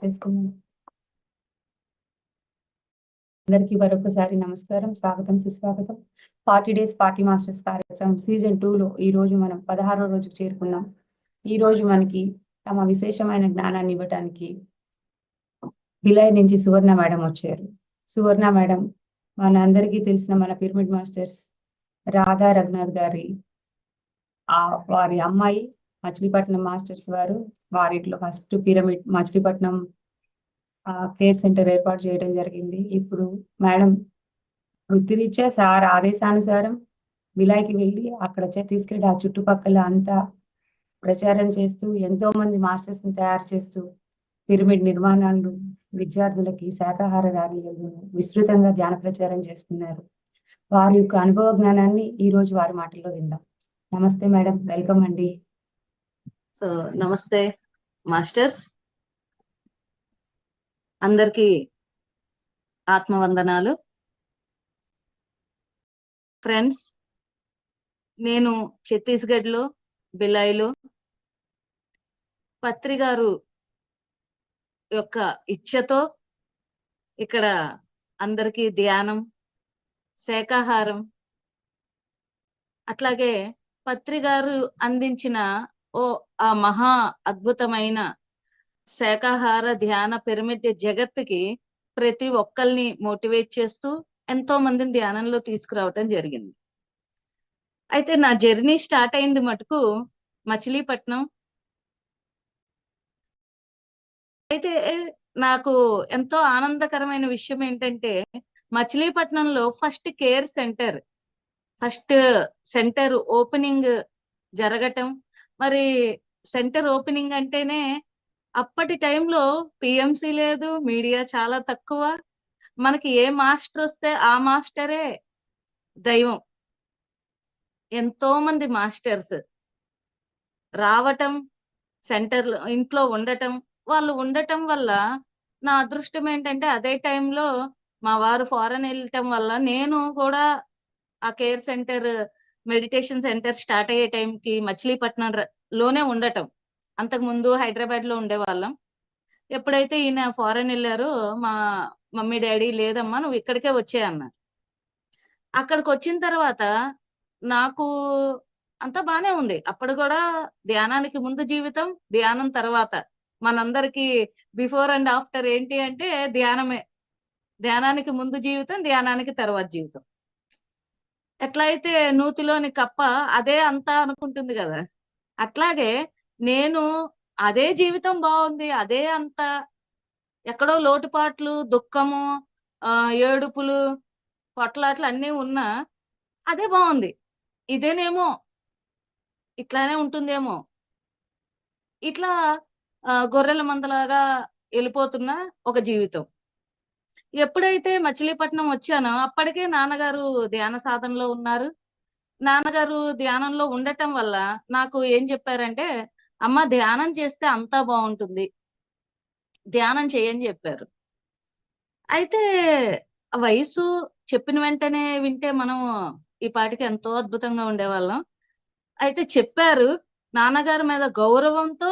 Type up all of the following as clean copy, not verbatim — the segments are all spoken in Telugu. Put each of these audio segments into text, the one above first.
చేసుకున్నాను. అందరికీ మరొకసారి నమస్కారం, స్వాగతం, సుస్వాగతం. 40 డేస్ పార్టీ మాస్టర్స్ కార్యక్రమం సీజన్ 2లో ఈ రోజు మనం 16వ రోజుకు చేరుకున్నాం. ఈ రోజు మనకి తమ విశేషమైన జ్ఞానాన్ని ఇవ్వటానికి బిలై నుంచి సువర్ణ మేడం వచ్చారు. సువర్ణ మేడం మన అందరికీ తెలిసిన మన పిరమిడ్ మాస్టర్స్ రాధా రఘునాథ్ గారి వారి అమ్మాయి. మచిలీపట్నం మాస్టర్స్ వారు వారిట్లో first pyramid Machilipatnam care centre ఏర్పాటు చేయడం జరిగింది. ఇప్పుడు మేడం వృత్తిరీత్యా సార్ ఆదేశానుసారం విలాయ్కి వెళ్ళి అక్కడ తీసుకెళ్ళి ఆ చుట్టుపక్కల అంతా ప్రచారం చేస్తూ ఎంతో మంది మాస్టర్స్ ని తయారు చేస్తూ పిరమిడ్ నిర్మాణాలు విద్యార్థులకి శాకాహార ర్యాలీలను విస్తృతంగా ధ్యాన ప్రచారం చేస్తున్నారు. వారి యొక్క అనుభవ జ్ఞానాన్ని ఈ రోజు వారి మాటల్లో విందాం. నమస్తే మేడం, వెల్కమ్ అండి. సో నమస్తే మాస్టర్స్, అందరికీ ఆత్మవందనాలు. ఫ్రెండ్స్, నేను ఛత్తీస్గఢ్లో బిలాయిలో పత్రి గారు యొక్క ఇచ్ఛతో ఇక్కడ అందరికీ ధ్యానం, శాకాహారం, అట్లాగే పత్రి గారు అందించిన ఆ మహా అద్భుతమైన శాకాహార ధ్యాన పిరమిడ్ జగత్తుకి ప్రతి ఒక్కరిని మోటివేట్ చేస్తూ ఎంతో మందిని ధ్యానంలో తీసుకురావటం జరిగింది. అయితే నా జర్నీ స్టార్ట్ అయింది మటుకు మచిలీపట్నం. అయితే నాకు ఎంతో ఆనందకరమైన విషయం ఏంటంటే మచిలీపట్నంలో ఫస్ట్ సెంటర్ ఓపెనింగ్ జరగటం. మరి సెంటర్ ఓపెనింగ్ అంటేనే అప్పటి టైంలో పిఎంసి లేదు, మీడియా చాలా తక్కువ. మనకి ఏ మాస్టర్ వస్తే ఆ మాస్టరే దైవం. ఎంతో మంది మాస్టర్స్ రావటం, సెంటర్లో ఇంట్లో ఉండటం, వాళ్ళు ఉండటం వల్ల నా అదృష్టం ఏంటంటే అదే టైంలో మా వారు ఫారెన్ వెళ్ళటం వల్ల నేను కూడా ఆ care centre meditation centre start అయ్యే టైంకి మచిలీపట్నం లోనే ఉండటం. అంతకుముందు హైదరాబాద్ లో ఉండేవాళ్ళం. ఎప్పుడైతే ఈయన ఫారెన్ వెళ్ళారో మా మమ్మీ డాడీ లేదమ్మా నువ్వు ఇక్కడికే వచ్చేయన్నారు. అక్కడికి వచ్చిన తర్వాత నాకు అంతా బానే ఉంది. అప్పుడు కూడా ధ్యానానికి ముందు జీవితం, ధ్యానం తర్వాత. మనందరికి బిఫోర్ అండ్ ఆఫ్టర్ ఏంటి అంటే ధ్యానమే. ధ్యానానికి ముందు జీవితం, ధ్యానానికి తర్వాత జీవితం. ఎట్లయితే నూతిలోని కప్ప అదే అంతా అనుకుంటుంది కదా, అట్లాగే నేను అదే జీవితం బాగుంది, అదే అంత, ఎక్కడో లోటుపాట్లు, దుఃఖము, ఏడుపులు, పొట్లాట్లు అన్నీ ఉన్నా అదే బాగుంది. ఇదేనేమో ఇట్లానే ఉంటుందేమో, ఇట్లా గొర్రెల మందలాగా వెళ్ళిపోతున్న ఒక జీవితం. ఎప్పుడైతే మచిలీపట్నం వచ్చానో అప్పటికే నాన్నగారు ధ్యాన సాధనలో ఉన్నారు. నాన్నగారు ధ్యానంలో ఉండటం వల్ల నాకు ఏం చెప్పారంటే, అమ్మ ధ్యానం చేస్తే అంతా బాగుంటుంది, ధ్యానం చేయని చెప్పారు. అయితే వయసు చెప్పిన వెంటనే వింటే మనం ఈ పాటికి ఎంతో అద్భుతంగా ఉండేవాళ్ళం. అయితే చెప్పారు, నాన్నగారి మీద గౌరవంతో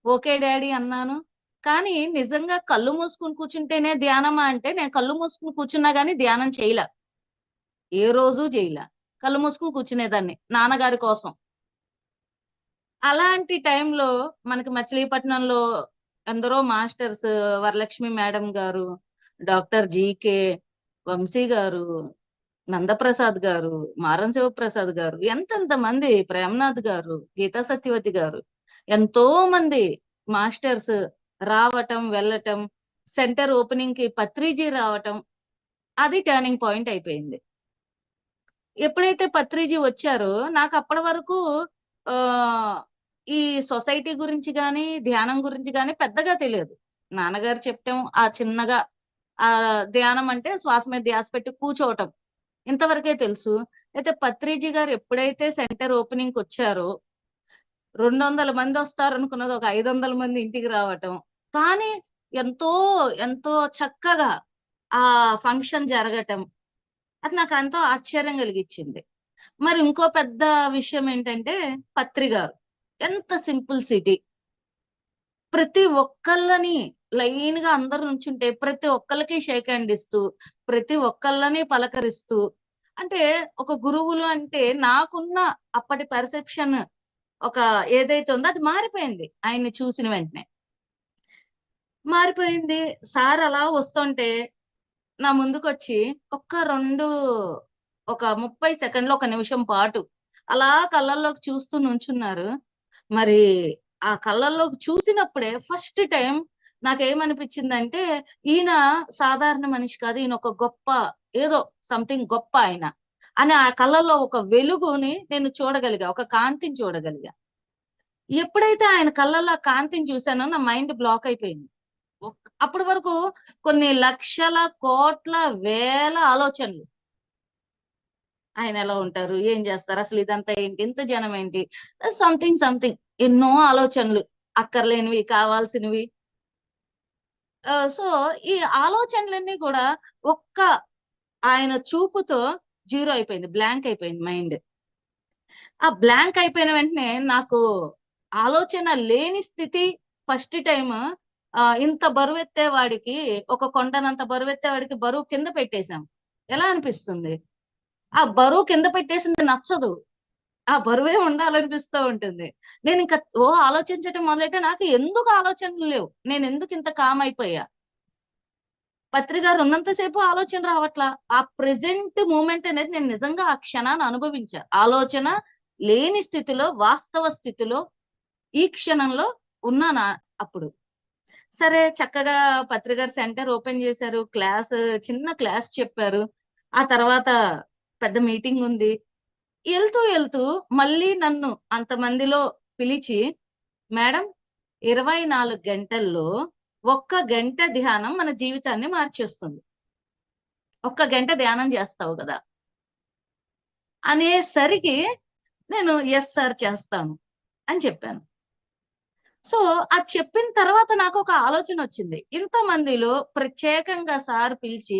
ఓకే డాడీ అన్నాను. కానీ నిజంగా కళ్ళు మూసుకుని కూర్చుంటేనే ధ్యానమా అంటే నేను కళ్ళు మూసుకుని కూర్చున్నా గానీ ధ్యానం చేయలే, ఏ రోజు చేయలే. కళ్ళు మూసుకుని కూర్చునేదాన్ని నాన్నగారి కోసం. అలాంటి టైంలో మనకి మచిలీపట్నంలో ఎందరో మాస్టర్స్, వరలక్ష్మి మేడం గారు, డాక్టర్ జీకే, వంశీ గారు, నందప్రసాద్ గారు, మారం శివప్రసాద్ గారు, ఎంతెంత మంది, ప్రేమనాథ్ గారు, గీతా సత్యవతి గారు, ఎంతో మంది మాస్టర్స్ రావటం, వెళ్ళటం, సెంటర్ ఓపెనింగ్ కి పత్రిజీ రావటం, అది టర్నింగ్ పాయింట్ అయిపోయింది. ఎప్పుడైతే పత్రిజీ వచ్చారో నాకు అప్పటి వరకు ఆ ఈ సొసైటీ గురించి గాని, ధ్యానం గురించి గాని పెద్దగా తెలియదు. నాన్నగారు చెప్పటం, ఆ చిన్నగా ఆ ధ్యానం అంటే శ్వాస మీద ధ్యాస పెట్టి కూర్చోవటం, ఇంతవరకే తెలుసు. అయితే పత్రిజీ గారు ఎప్పుడైతే సెంటర్ ఓపెనింగ్ కి వచ్చారో 200 మంది వస్తారు అనుకున్నది ఒక 500 మంది ఇంటికి రావటం. కానీ ఎంతో ఎంతో చక్కగా ఆ ఫంక్షన్ జరగటం, అది నాకు ఎంతో ఆశ్చర్యం కలిగించింది. మరి ఇంకో పెద్ద విషయం ఏంటంటే పత్రి గారు ఎంత సింపుల్ సిటీ, ప్రతి ఒక్కళ్ళని లైన్ గా అందరు నుంచుంటే ప్రతి ఒక్కళ్ళకి షేక్ హ్యాండ్ ఇస్తూ ప్రతి ఒక్కళ్ళని పలకరిస్తూ, అంటే ఒక గురువులు అంటే నాకున్న అప్పటి పర్సెప్షన్ ఒక ఏదైతే ఉందో అది మారిపోయింది ఆయన్ని చూసిన వెంటనే. మారిపోయింది. సార్ అలా వస్తుంటే నా ముందుకొచ్చి ఒక 30 సెకండ్లు, ఒక నిమిషం పాటు అలా కళ్ళల్లోకి చూస్తూ నుంచున్నారు. మరి ఆ కళ్ళల్లోకి చూసినప్పుడే ఫస్ట్ టైం నాకేమనిపించిందంటే, ఈయన సాధారణ మనిషి కాదు. ఈయన ఒక గొప్ప, ఏదో సంథింగ్ గొప్ప ఆయన అని ఆ కళ్ళల్లో ఒక వెలుగుని నేను చూడగలిగా. ఒక కాంతిని చూడగలిగా. ఎప్పుడైతే ఆయన కళ్ళల్లో ఆ కాంతిని చూసానో నా మైండ్ బ్లాక్ అయిపోయింది. అప్పటి వరకు కొన్ని లక్షల, కోట్ల, వేల ఆలోచనలు. ఆయన ఎలా ఉంటారు? ఏం చేస్తారు? అసలు ఇదంతా ఏంటి? ఇంత జనం ఏంటి? సంథింగ్ ఎన్నో ఆలోచనలు. అక్కర్లేనివి, కావాల్సినవి. సో, ఈ ఆలోచనలన్నీ కూడా ఒక్క ఆయన చూపుతో జీరో అయిపోయింది. బ్లాంక్ అయిపోయింది మైండ్. ఆ బ్లాంక్ అయిపోయిన వెంటనే నాకు ఆలోచన లేని స్థితి. ఫస్ట్ టైమ్ ఇంత బరువెత్తే వాడికి, ఒక కొండనంత బరువెత్తే వాడికి బరువు కింద పెట్టేసాం. ఎలా అనిపిస్తుంది? ఆ బరువు కింద పెట్టేసింది నచ్చదు. ఆ బరువే ఉండాలనిపిస్తూ ఉంటుంది. నేనింక ఆలోచించటం మొదలెడితే నాకు ఎందుకు ఆలోచనలు లేవు. నేనెందుకు ఇంత కామ్ అయిపోయా? పత్రి గారు ఉన్నంత సేపు ఆలోచన రావట్లా. ఆ ప్రెజెంట్ మూమెంట్ అనేది నేను నిజంగా ఆ క్షణాన్ని అనుభవించా. ఆలోచన లేని స్థితిలో, వాస్తవ స్థితిలో, ఈ క్షణంలో ఉన్నానా అప్పుడు. సరే, చక్కగా పత్రి గారు సెంటర్ ఓపెన్ చేశారు. చిన్న క్లాస్ చెప్పారు. ఆ తర్వాత పెద్ద మీటింగ్ ఉంది. ఎళ్తూ మళ్ళీ నన్ను అంతమందిలో పిలిచి, మేడం, 24 గంటల్లో ఒక్క గంట ధ్యానం మన జీవితాన్ని మార్చేస్తుంది. ఒక్క గంట ధ్యానం చేస్తావు గదా! అనేసరికి నేను యెస్ సార్ చేస్తాను అని చెప్పాను. సో, అది చెప్పిన తర్వాత నాకొక ఆలోచనొచ్చింది. ఇంతమందిలో ప్రత్యేకంగా సార్ పిలిచి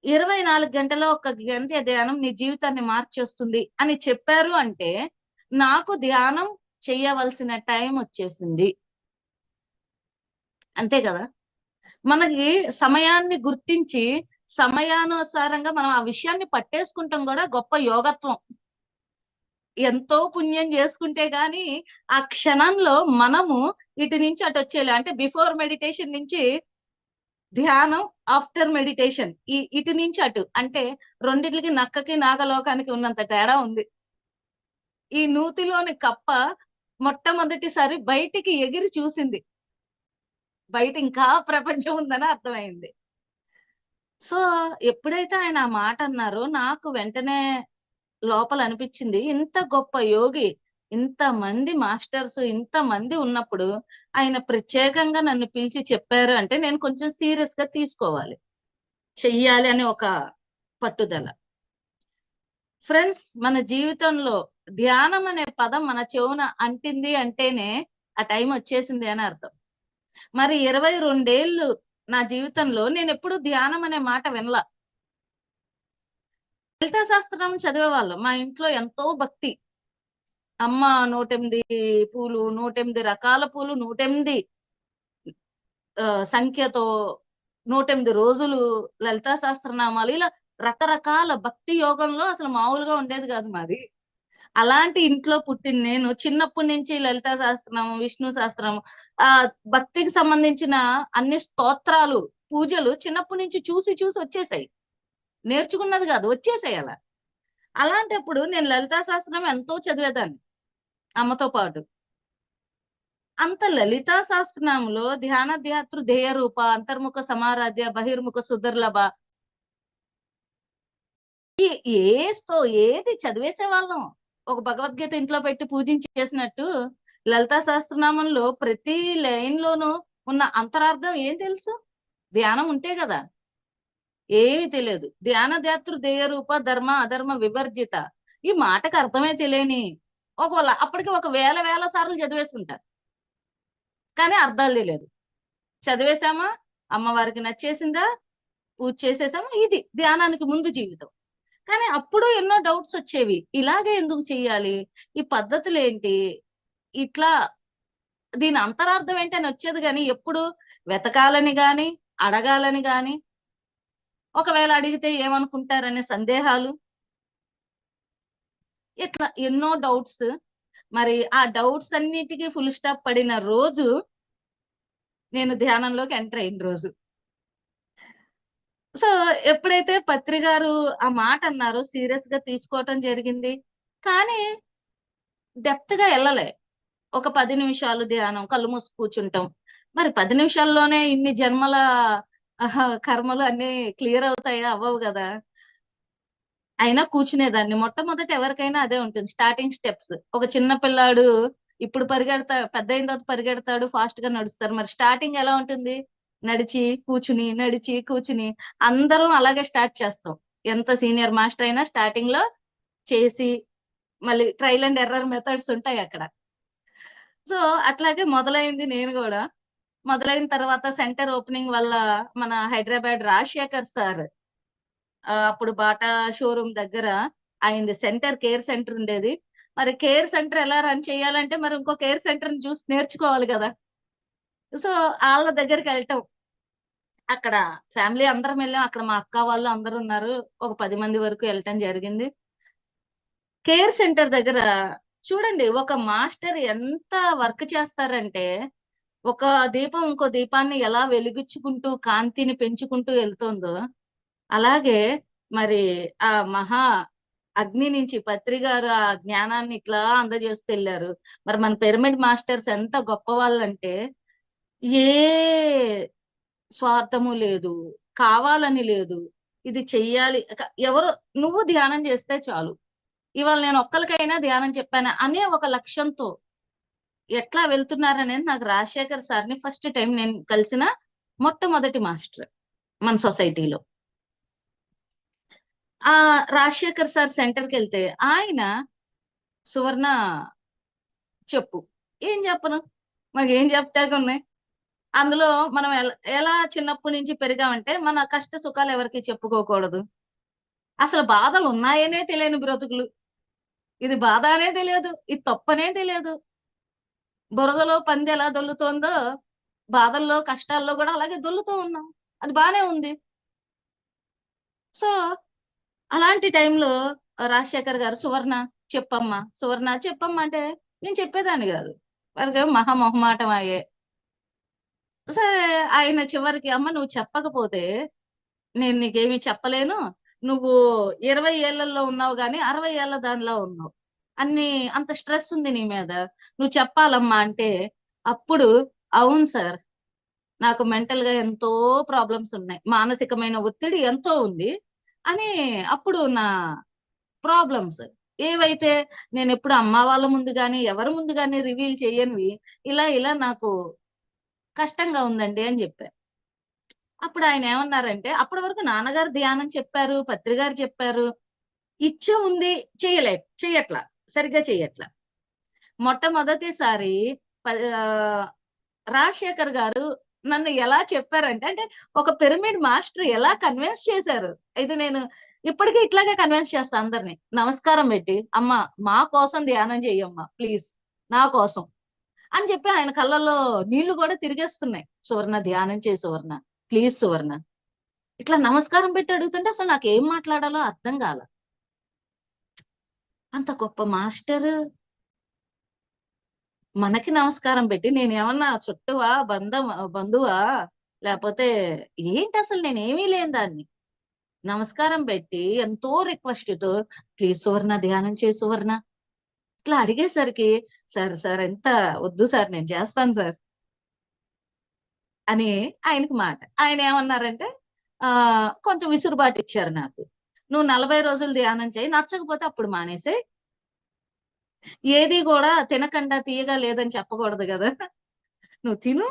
24 గంటలో ఒక గంట ధ్యానం నీ జీవితాన్ని మార్చేస్తుంది అని చెప్పారు అంటే, నాకు ధ్యానం చెయ్యవలసిన టైం వచ్చేసింది. అంతే గదా! మనకి సమయాన్ని గుర్తించి, సమయానుసారంగా మనం ఆ విషయాన్ని పట్టేసుకుంటాం గూడా గొప్ప యోగత్వం. ఎంతో పుణ్యం చేసుకుంటే గాని, ఆ క్షణంలో మనము ఇటు నుంచి అటొచ్చేయాలి. అంటే బిఫోర్ మెడిటేషన్ నుంచి ధ్యానం, ఆఫ్టర్ మెడిటేషన్. ఇటు నుంచి అటు. అంటే రెండిట్లకి నక్కకి, నాగలోకానికి ఉన్నంత తేడా ఉంది. ఈ నూతిలోని కప్ప మొట్టమొదటిసారి బయటికి ఎగిరి చూసింది. బయట ఇంకా ప్రపంచం ఉందని అర్థమైంది. సో, ఎప్పుడైతే ఆయన ఆ మాట అన్నారో నాకు వెంటనే లోపల అనిపిచ్చింది. ఇంత గొప్ప యోగి, ఇంతమంది మాస్టర్స్, ఇంతమంది ఉన్నప్పుడు ఆయన ప్రత్యేకంగా నన్ను పిలిచి చెప్పారు అంటే నేను కొంచెం సీరియస్‌గా తీసుకోవాలి. చెయ్యాలి అనే ఒక పట్టుదల. ఫ్రెండ్స్, మన జీవితంలో ధ్యానం అనే పదం మన చెవున అంటింది అంటేనే ఆ టైం వచ్చేసింది అని అర్థం. మరి 22 ఏళ్ళు నా జీవితంలో నేనెప్పుడు ధ్యానం అనే మాట వినలా. లలితా శాస్త్రం చదివేవాళ్ళం. మా ఇంట్లో ఎంతో భక్తి. అమ్మ 108 పూలు, 108 రకాల పూలు, 108 సంఖ్యతో 108 రోజులు లలితా సహస్రనామాలు, ఇలా రకరకాల భక్తి యోగంలో అసలు మామూలుగా ఉండేది గాదు మాది. అలాంటి ఇంట్లో పుట్టిన నేను చిన్నప్పటి నుంచి లలితా సహస్రనామం, విష్ణు సహస్రం, భక్తికి సంబంధించిన అన్ని స్తోత్రాలు, పూజలు చిన్నప్పటి నుంచి చూసి వచ్చేసాయి. నేర్చుకున్నది గాదు, వచ్చేసాయి అలా. అలాంటప్పుడు నేను లలితా సహస్రనామం ఎంతో చదివేదాన్ని అమ్మతో పాటు. అంత లలితా సహస్రనామంలో ధ్యానధ్యాతృ ధ్యేయ రూప, అంతర్ముఖ సమారాధ్య, బహిర్ముఖ సుదుర్లభ, ఈ ఏది చదివేసేవాళ్ళం. ఒక భగవద్గీత ఇంట్లో పెట్టి పూజించేసినట్టు లలితా సహస్రనామంలో ప్రతి లైన్‌లోనూ ఉన్న అంతరార్థం ఏం తెలుసు? ధ్యానం ఉంటే గదా! ఏమి తెలియదు. ధ్యానధ్యాతృ ధ్యేయ రూప, ధర్మ అధర్మ వివర్జిత. ఈ మాటకి అర్థమే తెలియని అప్పటికి ఒక వేల సార్లు చదివేసుంటా. కానీ అర్థాలు తెలీదు. చదివేశామా, అమ్మవారికి నచ్చేసిందా, పూజ చేసేసామా, ఇది ధ్యానానికి ముందు జీవితం. కానీ అప్పుడు ఎన్నో డౌట్స్ వచ్చేవి. ఇలాగే ఎందుకు చెయ్యాలి? ఈ పద్ధతులేంటి? ఇట్లా దీని అంతరార్థం ఏంటని వచ్చేది, కానీ ఎప్పుడు వెతకాలని గాని అడగాలని గాని, ఒకవేళ అడిగితే ఏమనుకుంటారనే సందేహాలు, ఇట్లా ఎన్నో డౌట్స్. మరి ఆ డౌట్స్ అన్నిటికీ ఫుల్ స్టాప్ పడిన రోజు నేను ధ్యానంలోకి ఎంటర్ అయిన రోజు. సో ఎప్పుడైతే పత్రి గారు ఆ మాట అన్నారో సీరియస్ గా తీసుకోవటం జరిగింది. కానీ డెప్త్ గా వెళ్ళలే. ఒక 10 నిమిషాలు ధ్యానం, కళ్ళు మూసి కూర్చుంటాం. మరి 10 నిమిషాల్లోనే ఇన్ని జన్మల కర్మలు అన్ని క్లియర్ అవుతాయా? అవ్వవు కదా. అయినా కూర్చునేదాన్ని. మొట్టమొదట ఎవరికైనా అదే ఉంటుంది, స్టార్టింగ్ స్టెప్స్. ఒక చిన్న పిల్లాడు ఇప్పుడు పెద్ద అయిన తర్వాత పరిగెడతాడు, ఫాస్ట్ గా నడుస్తారు. మరి స్టార్టింగ్ ఎలా ఉంటుంది? నడిచి కూర్చుని, నడిచి కూర్చుని, అందరం అలాగే స్టార్ట్ చేస్తాం. ఎంత సీనియర్ మాస్టర్ అయినా స్టార్టింగ్ లో చేసి, మళ్ళీ ట్రైల్ అండ్ ఎర్రర్ మెథడ్స్ ఉంటాయి అక్కడ. సో అట్లాగే మొదలైంది నేను కూడా. మొదలైన తర్వాత సెంటర్ ఓపెనింగ్ వల్ల మన హైదరాబాద్ రాజశేఖర్ సార్, అప్పుడు బాటా షోరూమ్ దగ్గర అయింది సెంటర్, కేర్ సెంటర్ ఉండేది. మరి కేర్ సెంటర్ ఎలా రన్ చేయాలంటే మరి ఇంకో కేర్ సెంటర్ ని చూసి నేర్చుకోవాలి కదా. సో వాళ్ళ దగ్గరికి వెళ్ళటం, అక్కడ ఫ్యామిలీ అందరం వెళ్ళాం. అక్కడ మా అక్క వాళ్ళు అందరూ ఉన్నారు. ఒక 10 మంది వరకు వెళ్ళటం జరిగింది. కేర్ సెంటర్ దగ్గర చూడండి, ఒక మాస్టర్ ఎంత వర్క్ చేస్తారంటే, ఒక దీపం ఇంకో దీపాన్ని ఎలా వెలిగించుకుంటూ కాంతిని పెంచుకుంటూ వెళ్తుందో, అలాగే మరి ఆ మహా అగ్ని నుంచి పత్రి గారు ఆ జ్ఞానాన్ని ఇట్లా అందజేస్తూ వెళ్ళారు. మరి మన పిరమిడ్ మాస్టర్స్ ఎంత గొప్ప వాళ్ళంటే, ఏ స్వార్థము లేదు, కావాలని లేదు, ఇది చెయ్యాలి, ఎవరు నువ్వు ధ్యానం చేస్తే చాలు, ఇవాళ నేను ఒక్కరికైనా ధ్యానం చెప్పాను అనే ఒక లక్ష్యంతో ఎట్లా వెళ్తున్నారనేది నాకు రాజశేఖర్ సార్ని ఫస్ట్ టైం నేను కలిసిన మొట్టమొదటి మాస్టర్ మన సొసైటీలో. ఆ రాజశేఖర్ సార్ సెంటర్కి వెళ్తే ఆయన, సువర్ణ చెప్పు, ఏం చెప్పను, మనకి ఏం చెప్తాగా ఉన్నాయి. అందులో మనం ఎలా చిన్నప్పటి నుంచి పెరిగామంటే మన కష్ట సుఖాలు ఎవరికి చెప్పుకోకూడదు, అసలు బాధలు ఉన్నాయనే తెలియని బ్రతుకులు, ఇది బాధ అనే తెలియదు, ఇది తప్పనే తెలియదు. బురదలో పంది ఎలా దొల్లుతోందో బాధల్లో కష్టాల్లో కూడా అలాగే దొల్లుతూ ఉన్నాం. అది బానే ఉంది. సో అలాంటి టైంలో రాజశేఖర్ గారు, సువర్ణ చెప్పమ్మా, సువర్ణ చెప్పమ్మా అంటే నేను చెప్పేదాన్ని కాదు. వారికి మహా మొహమాటం అయ్యే. సరే ఆయన చివరికి, అమ్మ నువ్వు చెప్పకపోతే నేను నీకేమి చెప్పలేను, నువ్వు 20 ఏళ్లలో ఉన్నావు గాని 60 ఏళ్ల దానిలో ఉన్నావు, అంత స్ట్రెస్ ఉంది నీ మీద, నువ్వు చెప్పాలమ్మా అంటే, అప్పుడు అవును సార్, నాకు మెంటల్ గా ఎంతో ప్రాబ్లమ్స్ ఉన్నాయి, మానసికమైన ఒత్తిడి ఎంతో ఉంది అని అప్పుడు నా ప్రాబ్లమ్స్ ఏవైతే నేను ఎప్పుడు అమ్మ వాళ్ళ ముందు గాని ఎవరి ముందు గాని రివీల్ చేయనివి, ఇలా ఇలా నాకు కష్టంగా ఉందండి అని చెప్పారు. అప్పుడు ఆయన ఏమన్నారంటే, అప్పటి వరకు నాన్నగారు ధ్యానం చెప్పారు, పత్రి గారు చెప్పారు, ఇచ్చ ఉంది, చెయ్యట్లా, సరిగ్గా చెయ్యట్లా. మొట్టమొదటిసారి ఆ, రాజశేఖర్ గారు నన్ను ఎలా చెప్పారంటే, అంటే ఒక పిరమిడ్ మాస్టర్ ఎలా కన్విన్స్ చేశారు. ఇది నేను ఇప్పటికీ ఇట్లాగే కన్విన్స్ చేస్తా అందరిని, నమస్కారం పెట్టి, అమ్మ మా కోసం ధ్యానం చెయ్యమ్మా ప్లీజ్, నా కోసం అని చెప్పి ఆయన కళ్ళల్లో నీళ్లు కూడా తిరిగేస్తున్నాయి. సువర్ణ ధ్యానం చేయి సువర్ణ, ప్లీజ్ సువర్ణ, ఇట్లా నమస్కారం పెట్టి అడుగుతుంటే అసలు నాకు ఏం మాట్లాడాలో అర్థం కాల. అంత గొప్ప మాస్టర్ మనకి నమస్కారం పెట్టి, నేనేమన్నా చుట్టవా, బంధువా, లేకపోతే ఏంటి అసలు, నేనేమీ లేని దాన్ని నమస్కారం పెట్టి ఎంతో రిక్వెస్ట్ తో, ప్లీజ్ సువర్ణ ధ్యానం చేయి సువర్ణ, ఇట్లా అడిగేసరికి, సార్ సార్ ఎంత వద్దు సార్, నేను చేస్తాను సార్ అని ఆయనకి మాట. ఆయన ఏమన్నారంటే, కొంచెం విసురుబాటు ఇచ్చారు నాకు, నువ్వు 40 రోజులు ధ్యానం చేయి, నచ్చకపోతే అప్పుడు మానేసే, ఏది కూడా తినకుండా తీయగా లేదని చెప్పకూడదు కదా, నువ్వు తిను,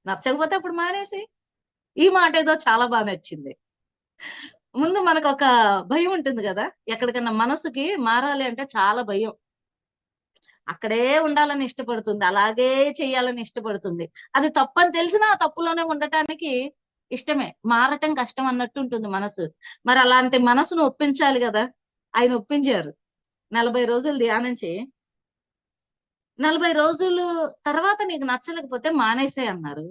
నచ్చకపోతే అప్పుడు మానేసి. ఈ మాట ఏదో చాలా బాగా నచ్చింది. ముందు మనకు ఒక భయం ఉంటుంది కదా, ఎక్కడికన్నా మనసుకి మారాలి అంటే చాలా భయం, అక్కడే ఉండాలని ఇష్టపడుతుంది, అలాగే చెయ్యాలని ఇష్టపడుతుంది. అది తప్పని తెలిసినా ఆ తప్పులోనే ఉండటానికి ఇష్టమే, మారటం కష్టం అన్నట్టు ఉంటుంది మనసు. మరి అలాంటి మనసును ఒప్పించాలి కదా, ఆయన ఒప్పించారు. 40 రోజులు ధ్యానం చేయి, 40 రోజులు తర్వాత నీకు నచ్చలేకపోతే మానేసే అన్నారు.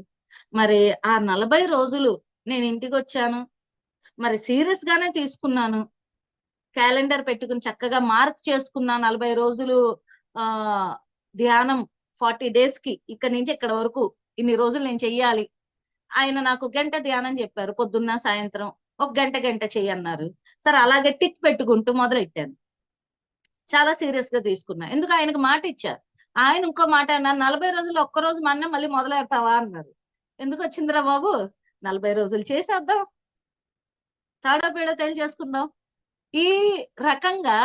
మరి ఆ 40 రోజులు నేను ఇంటికి వచ్చాను. మరి సీరియస్ గానే తీసుకున్నాను. క్యాలెండర్ పెట్టుకుని చక్కగా మార్క్ చేసుకున్నా 40 రోజులు ధ్యానం 40 డేస్ కి ఇక్కడ నుంచి ఇక్కడ వరకు ఇన్ని రోజులు నేను చెయ్యాలి. ఆయన నాకు గంట ధ్యానం చెప్పారు. పొద్దున్న సాయంత్రం ఒక గంట గంట చెయ్యన్నారు. సరే అలాగే టిక్ పెట్టుకుంటూ మొదలెట్టాను. చాలా సీరియస్ గా తీసుకున్నా. ఎందుకు ఆయనకు మాట ఇచ్చారు. ఆయన ఇంకో మాట అన్నారు, 40 రోజులు ఒక్క రోజు మన్నా మళ్ళీ మొదలెడతావా అన్నారు. ఎందుకు వచ్చిందిరా బాబు, 40 రోజులు చేసేద్దాం, తాడో పేడో తేల్చేసుకుందాం. ఈ రకంగా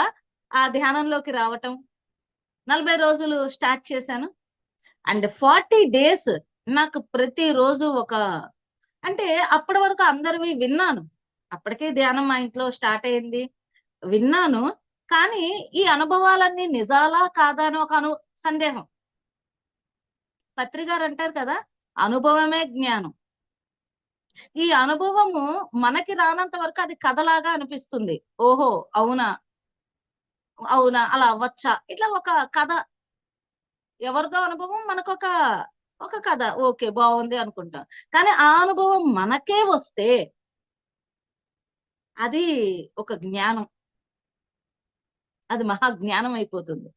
ఆ ధ్యానంలోకి రావటం 40 రోజులు స్టార్ట్ చేశాను. అండ్ 40 డేస్ నాకు ప్రతిరోజు అంటే అప్పటి వరకు అందరివి విన్నాను. అప్పటికే ధ్యానం మా ఇంట్లో స్టార్ట్ అయింది, విన్నాను. కానీ ఈ అనుభవాలన్నీ నిజాలా కాదా అని ఒక సందేహం. పత్రికారు అంటారు కదా, అనుభవమే జ్ఞానం. ఈ అనుభవము మనకి రానంత వరకు అది కథలాగా అనిపిస్తుంది. ఓహో అవునా, అవునా అలా అవ్వచ్చా, ఇట్లా ఒక కథ. ఎవరిదో అనుభవం ఒక కథ, ఓకే బాగుంది అనుకుంటాం. కానీ ఆ అనుభవం మనకే వస్తే అది ఒక జ్ఞానం, అది మహాజ్ఞానం అయిపోతుంది.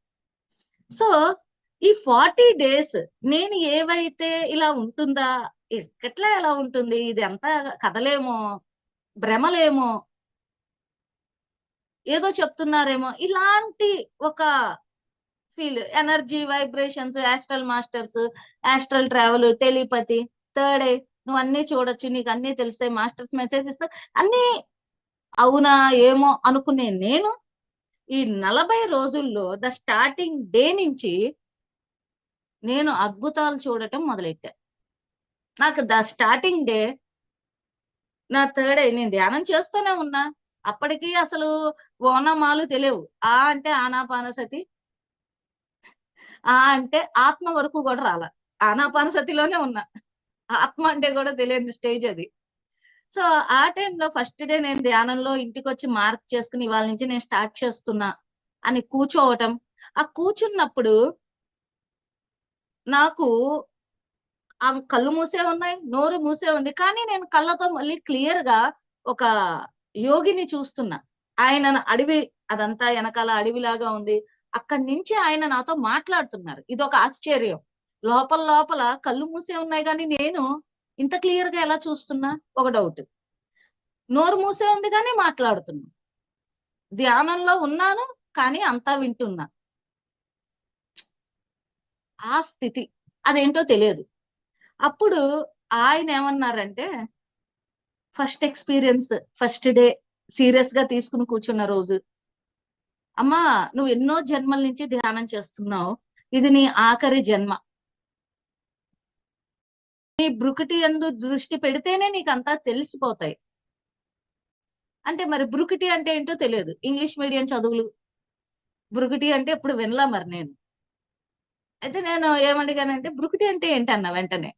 సో ఈ 40 డేస్ నేను ఏవైతే ఇలా ఉంటుందా, ఎట్లా ఎలా ఉంటుంది, ఇది అంతా కథలేమో, భ్రమలేమో, ఏదో చెప్తున్నారేమో, ఇలాంటి ఒక feel, energy vibrations, astral masters, astral travel, telepathy, third I, నువ్వు అన్ని చూడొచ్చు, నీకు అన్ని తెలిస్తే, మాస్టర్స్ మెసేజ్ ఇస్తా, అన్ని అవునా ఏమో అనుకునే నేను ఈ 40 రోజుల్లో ద స్టార్టింగ్ డే నుంచి నేను అద్భుతాలు చూడటం మొదలెట్టా. నాకు ద స్టార్టింగ్ డే నా థర్డ్ ఐ, నేను ధ్యానం చేస్తూనే ఉన్నా. అప్పటికి అసలు ఓనమాలు తెలియవు. ఆ అంటే ఆనాపానసతి, ఆ అంటే ఆత్మ వరకు కూడా రాల, ఆనాపానసతిలోనే ఉన్నా. ఆత్మ అంటే కూడా తెలియని స్టేజ్ అది. సో ఆ టైంలో ఫస్ట్ డే నేను ధ్యానంలో ఇంటికి వచ్చి మార్క్ చేసుకుని ఇవాళ నుంచి నేను స్టార్ట్ చేస్తున్నా అని కూర్చోవటం. ఆ కూర్చున్నప్పుడు నాకు ఆ కళ్ళు మూసే ఉన్నాయి, నోరు మూసే ఉంది. కానీ నేను కళ్ళతో మళ్ళీ క్లియర్ గా ఒక యోగిని చూస్తున్నా. ఆయన అడవి, అదంతా వెనకాల అడవిలాగా ఉంది. అక్కడి నుంచి ఆయన నాతో మాట్లాడుతున్నారు. ఇది ఒక ఆశ్చర్యం. లోపల లోపల కళ్ళు మూసే ఉన్నాయి కానీ నేను ఇంత క్లియర్ గా ఎలా చూస్తున్నా, ఒక డౌట్. నోరు మూసే ఉంది కానీ మాట్లాడుతున్నా. ధ్యానంలో ఉన్నాను కానీ అంతా వింటున్నా. ఆ స్థితి అదేంటో తెలియదు. అప్పుడు ఆయన ఏమన్నారంటే, first experience, first day serious గా తీసుకుని కూర్చున్న రోజు, అమ్మా నువ్వు ఎన్నో జన్మల నుంచి ధ్యానం చేస్తున్నావు, ఇది నీ ఆఖరి జన్మ. నీ బ్రుకుటి యందు దృష్టి పెడితేనే నీకు అంతా తెలిసిపోతాయి. అంటే మరి బ్రుకుటి అంటే ఏంటో తెలియదు. ఇంగ్లీష్ మీడియం చదువులు, బ్రుకుటి అంటే ఎప్పుడు వినలా మరి నేను. అయితే నేను ఏమడిగానంటే, బ్రుకుటి అంటే ఏంటన్నా వెంటనే,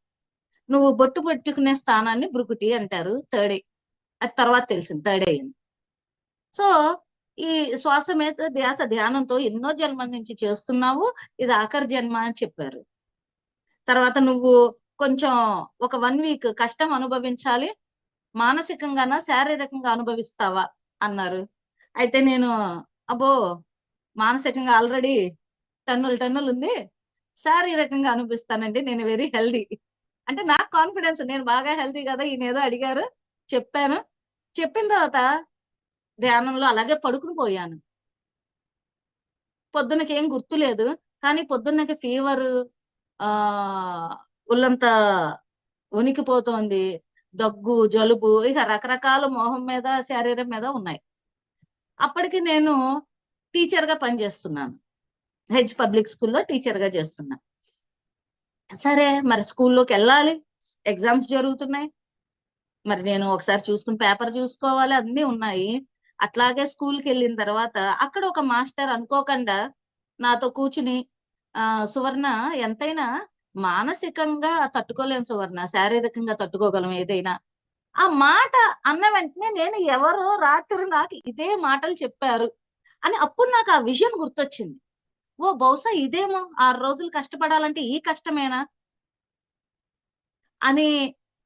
నువ్వు బొట్టు పెట్టుకునే స్థానాన్ని బ్రుకుటి అంటారు, థర్డ్ ఐ. అది తర్వాత తెలిసింది థర్డ్ ఐ అని. సో ఈ శ్వాస మీద ధ్యాస ధ్యానంతో ఎన్నో జన్మల నుంచి చేస్తున్నావు, ఇది ఆఖరి జన్మ అని చెప్పారు. తర్వాత నువ్వు కొంచెం ఒక 1 వీక్ కష్టం అనుభవించాలి, మానసికంగానా శారీరకంగా అనుభవిస్తావా అన్నారు. అయితే నేను అబ్బో, మానసికంగా ఆల్రెడీ టన్నులు ఉంది, శారీరకంగా అనిపిస్తానండి, నేను వెరీ హెల్దీ. అంటే నాకు కాన్ఫిడెన్స్, నేను బాగా హెల్దీ కదా, ఈయన ఏదో అడిగారు చెప్పాను. చెప్పిన తర్వాత ధ్యానంలో అలాగే పడుకుని పోయాను. పొద్దునకి ఏం గుర్తులేదు. కానీ పొద్దున్నకి ఫీవర్, ఆ ఒళ్ళంతా వణికిపోతోంది, దగ్గు, జలుబు, ఇక రకరకాల మొహం మీద శరీరం మీద ఉన్నాయి. అప్పటికి నేను టీచర్ గా పనిచేస్తున్నాను, హెచ్ పబ్లిక్ స్కూల్లో టీచర్ గా చేస్తున్నా. సరే మరి స్కూల్లోకి వెళ్ళాలి, ఎగ్జామ్స్ జరుగుతున్నాయి. మరి నేను ఒకసారి చూసుకుని పేపర్ చూసుకోవాలి, అన్ని ఉన్నాయి. అట్లాగే స్కూల్కి వెళ్ళిన తర్వాత అక్కడ ఒక మాస్టర్ అనుకోకుండా నాతో కూర్చుని, సువర్ణ, ఎంతైనా మానసికంగా తట్టుకోలేం సువర్ణ, శారీరకంగా తట్టుకోగలం ఏదైనా. ఆ మాట అన్న వెంటనే నేను ఎవరో రాత్రి నాకు ఇదే మాటలు చెప్పారు అని అప్పుడు నాకు ఆ విజన్ గుర్తొచ్చింది. ఓ బహుశా ఇదేమో 6 రోజులు కష్టపడాలంటే ఈ కష్టమేనా అని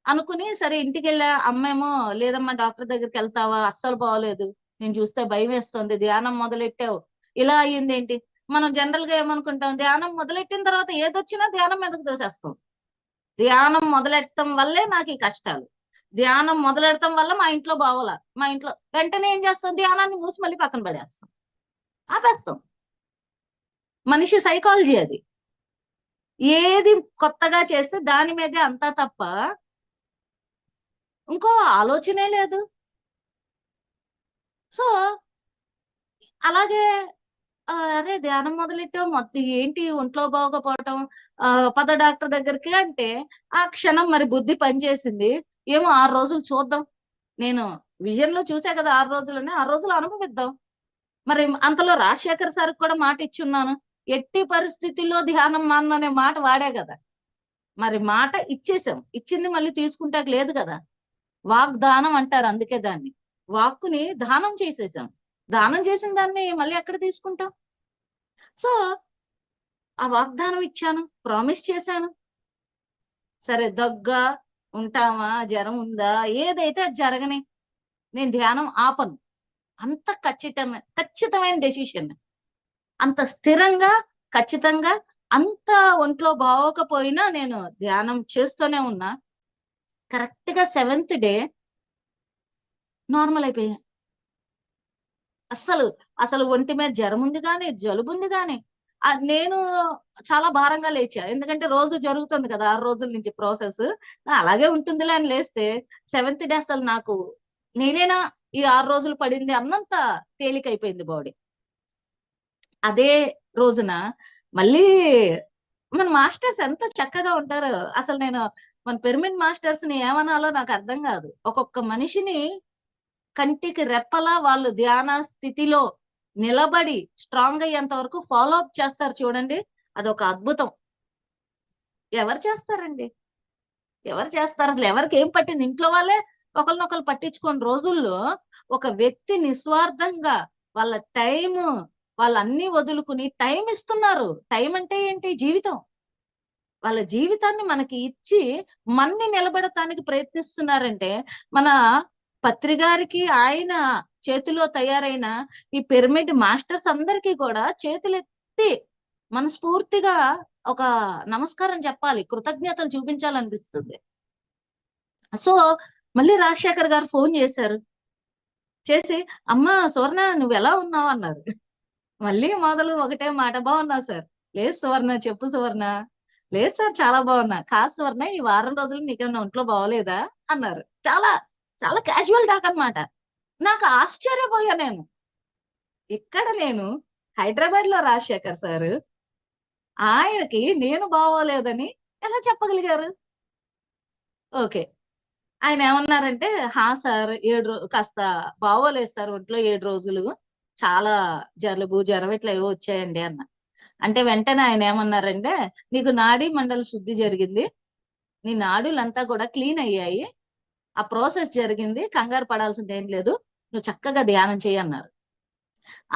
అనుకుని, సరే ఇంటికెళ్ళా. అమ్మేమో లేదమ్మా డాక్టర్ దగ్గరికి వెళ్తావా, అస్సలు బాగోలేదు, నేను చూస్తే భయం వేస్తుంది, ధ్యానం మొదలెట్టావు ఇలా అయ్యిందేంటి. మనం జనరల్ గా ఏమనుకుంటాం, ధ్యానం మొదలెట్టిన తర్వాత ఏదొచ్చినా ధ్యానం మీదకు దోసేస్తాం. ధ్యానం మొదలెట్టడం వల్లే నాకు ఈ కష్టాలు, ధ్యానం మొదలెడటం వల్ల మా ఇంట్లో బాగోలా, మా ఇంట్లో వెంటనే ఏం చేస్తాం, ధ్యానాన్ని మూసి మళ్ళీ పక్కన పడేస్తాం, ఆపేస్తాం. మనిషి సైకాలజీ అది. ఏది కొత్తగా చేస్తే దాని మీదే అంతా తప్ప ఇంకో ఆలోచనే లేదు. సో అలాగే అదే ధ్యానం మొదలెట్టాం, మొత్తం ఏంటి ఒంట్లో బాగోకపోవటం, పద డాక్టర్ దగ్గరికి అంటే ఆ క్షణం మరి బుద్ధి పనిచేసింది. ఏమో 6 రోజులు చూద్దాం, నేను విజన్ లో చూసా కదా 6 రోజులని, 6 రోజులు అనుభవిద్దాం. మరి అంతలో రాజశేఖర్ సార్ కూడా మాట ఇచ్చున్నాను, ఎట్టి పరిస్థితుల్లో ధ్యానం మాననే మాట వాడే కదా. మరి మాట ఇచ్చేసాం, ఇచ్చింది మళ్ళీ తీసుకుంటాక లేదు కదా. వాగ్దానం అంటారు అందుకే దాన్ని. వాక్కుని దానం చేసేసాం, దానం చేసిన దాన్ని మళ్ళీ ఎక్కడ తీసుకుంటాం. సో ఆ వాగ్దానం ఇచ్చాను, ప్రామిస్ చేశాను. సరే దగ్గ ఉంటామా, జ్వరం ఉందా, ఏదైతే అది జరగని, నేను ధ్యానం ఆపను. అంత ఖచ్చితమైన డెసిషన్, అంత స్థిరంగా, ఖచ్చితంగా, అంత ఒంట్లో బాగోకపోయినా నేను ధ్యానం చేస్తూనే ఉన్నా. కరెక్ట్ గా 7th డే నార్మల్ అయిపోయా. అస్సలు అసలు ఒంటి మీద జ్వరం ఉంది గాని, జలుబు ఉంది గాని, నేను చాలా భారంగా లేచా. ఎందుకంటే రోజు జరుగుతుంది కదా 6 రోజుల నుంచి ప్రాసెస్, అలాగే ఉంటుందిలే అని లేస్తే 7th డే అసలు నాకు నేనేనా ఈ 6 రోజులు పడింది అన్నంత తేలికైపోయింది బాడీ. అదే రోజున మళ్ళీ మన మాస్టర్స్ ఎంత చక్కగా ఉంటారు. అసలు నేను మన పిరమిడ్ మాస్టర్స్ ని ఏమనాలో నాకు అర్థం కాదు. ఒక్కొక్క మనిషిని కంటికి రెప్పలా వాళ్ళు ధ్యాన స్థితిలో నిలబడి స్ట్రాంగ్ అయ్యేంత వరకు ఫాలో అప్ చేస్తారు చూడండి, అదొక అద్భుతం. ఎవరు చేస్తారండి, ఎవరు చేస్తారు, అసలు ఎవరికి ఏం పట్టింది. ఇంట్లో వాళ్ళే ఒకరినొకరు పట్టించుకోని రోజుల్లో ఒక వ్యక్తి నిస్వార్థంగా వాళ్ళ టైము, వాళ్ళన్నీ వదులుకుని టైం ఇస్తున్నారు. టైం అంటే ఏంటి, జీవితం. వాళ్ళ జీవితాన్ని మనకి ఇచ్చి మన్ని నిలబడటానికి ప్రయత్నిస్తున్నారంటే, మన పత్రి గారికి ఆయన చేతిలో తయారైన ఈ పిరమిడ్ మాస్టర్స్ అందరికీ కూడా చేతులెత్తి మనస్ఫూర్తిగా ఒక నమస్కారం చెప్పాలి, కృతజ్ఞతలు చూపించాలనిపిస్తుంది. సో మళ్ళీ రాజశేఖర్ గారు ఫోన్ చేశారు, చేసి అమ్మా సువర్ణ నువ్వెలా ఉన్నావు అన్నారు. మళ్ళీ మొదలు ఒకటే మాట, బాగున్నావు సార్. లేదు సువర్ణ, చెప్పు సువర్ణ. లేదు సార్ చాలా బాగున్నా. కాదు సువర్ణ, ఈ వారం రోజులు నీకేమన్నా ఒంట్లో బాగోలేదా అన్నారు. చాలా చాలా క్యాజువల్ టాక్ అన్నమాట. నాకు ఆశ్చర్యపోయా నేను. ఇక్కడ నేను హైదరాబాద్ లో రాజశేఖర్ సారు, ఆయనకి నేను బాగోలేదని ఎలా చెప్పగలిగారు. ఓకే, ఆయన ఏమన్నారంటే, హా సార్ కాస్త బాగోలేదు సార్ ఒంట్లో 7 రోజులు, చాలా జలుబు జ్వరం ఇట్లా ఏవో వచ్చాయండి అన్న. అంటే వెంటనే ఆయన ఏమన్నారంటే, నీకు నాడీ మండల శుద్ధి జరిగింది, నీ నాడులంతా కూడా క్లీన్ అయ్యాయి, ఆ ప్రాసెస్ జరిగింది, కంగారు పడాల్సింది ఏం లేదు, నువ్వు చక్కగా ధ్యానం చేయి అన్నారు.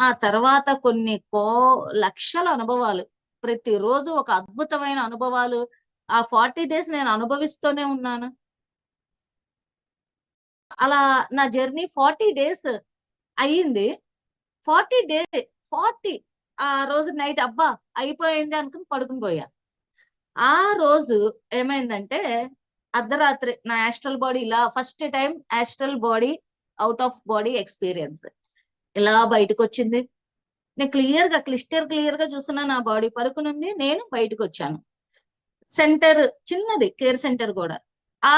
ఆ తర్వాత కొన్ని లక్షల అనుభవాలు, ప్రతిరోజు ఒక అద్భుతమైన అనుభవాలు, ఆ 40 డేస్ నేను అనుభవిస్తూనే ఉన్నాను. అలా నా జర్నీ 40 డేస్ అయ్యింది. 40 డే 40 ఆ రోజు నైట్ అబ్బా అయిపోయింది అనుకుని పడుకుని పోయా. ఆ రోజు ఏమైందంటే, అర్ధరాత్రి నా యాస్ట్రల్ బాడీ ఇలా first time astral body out of body experience ఇలా బయటకు వచ్చింది. నేను క్లియర్ గా చూస్తున్నా, నా బాడీ పరుకునుంది, నేను బయటకు వచ్చాను. సెంటర్ చిన్నది, కేర్ సెంటర్ కూడా. ఆ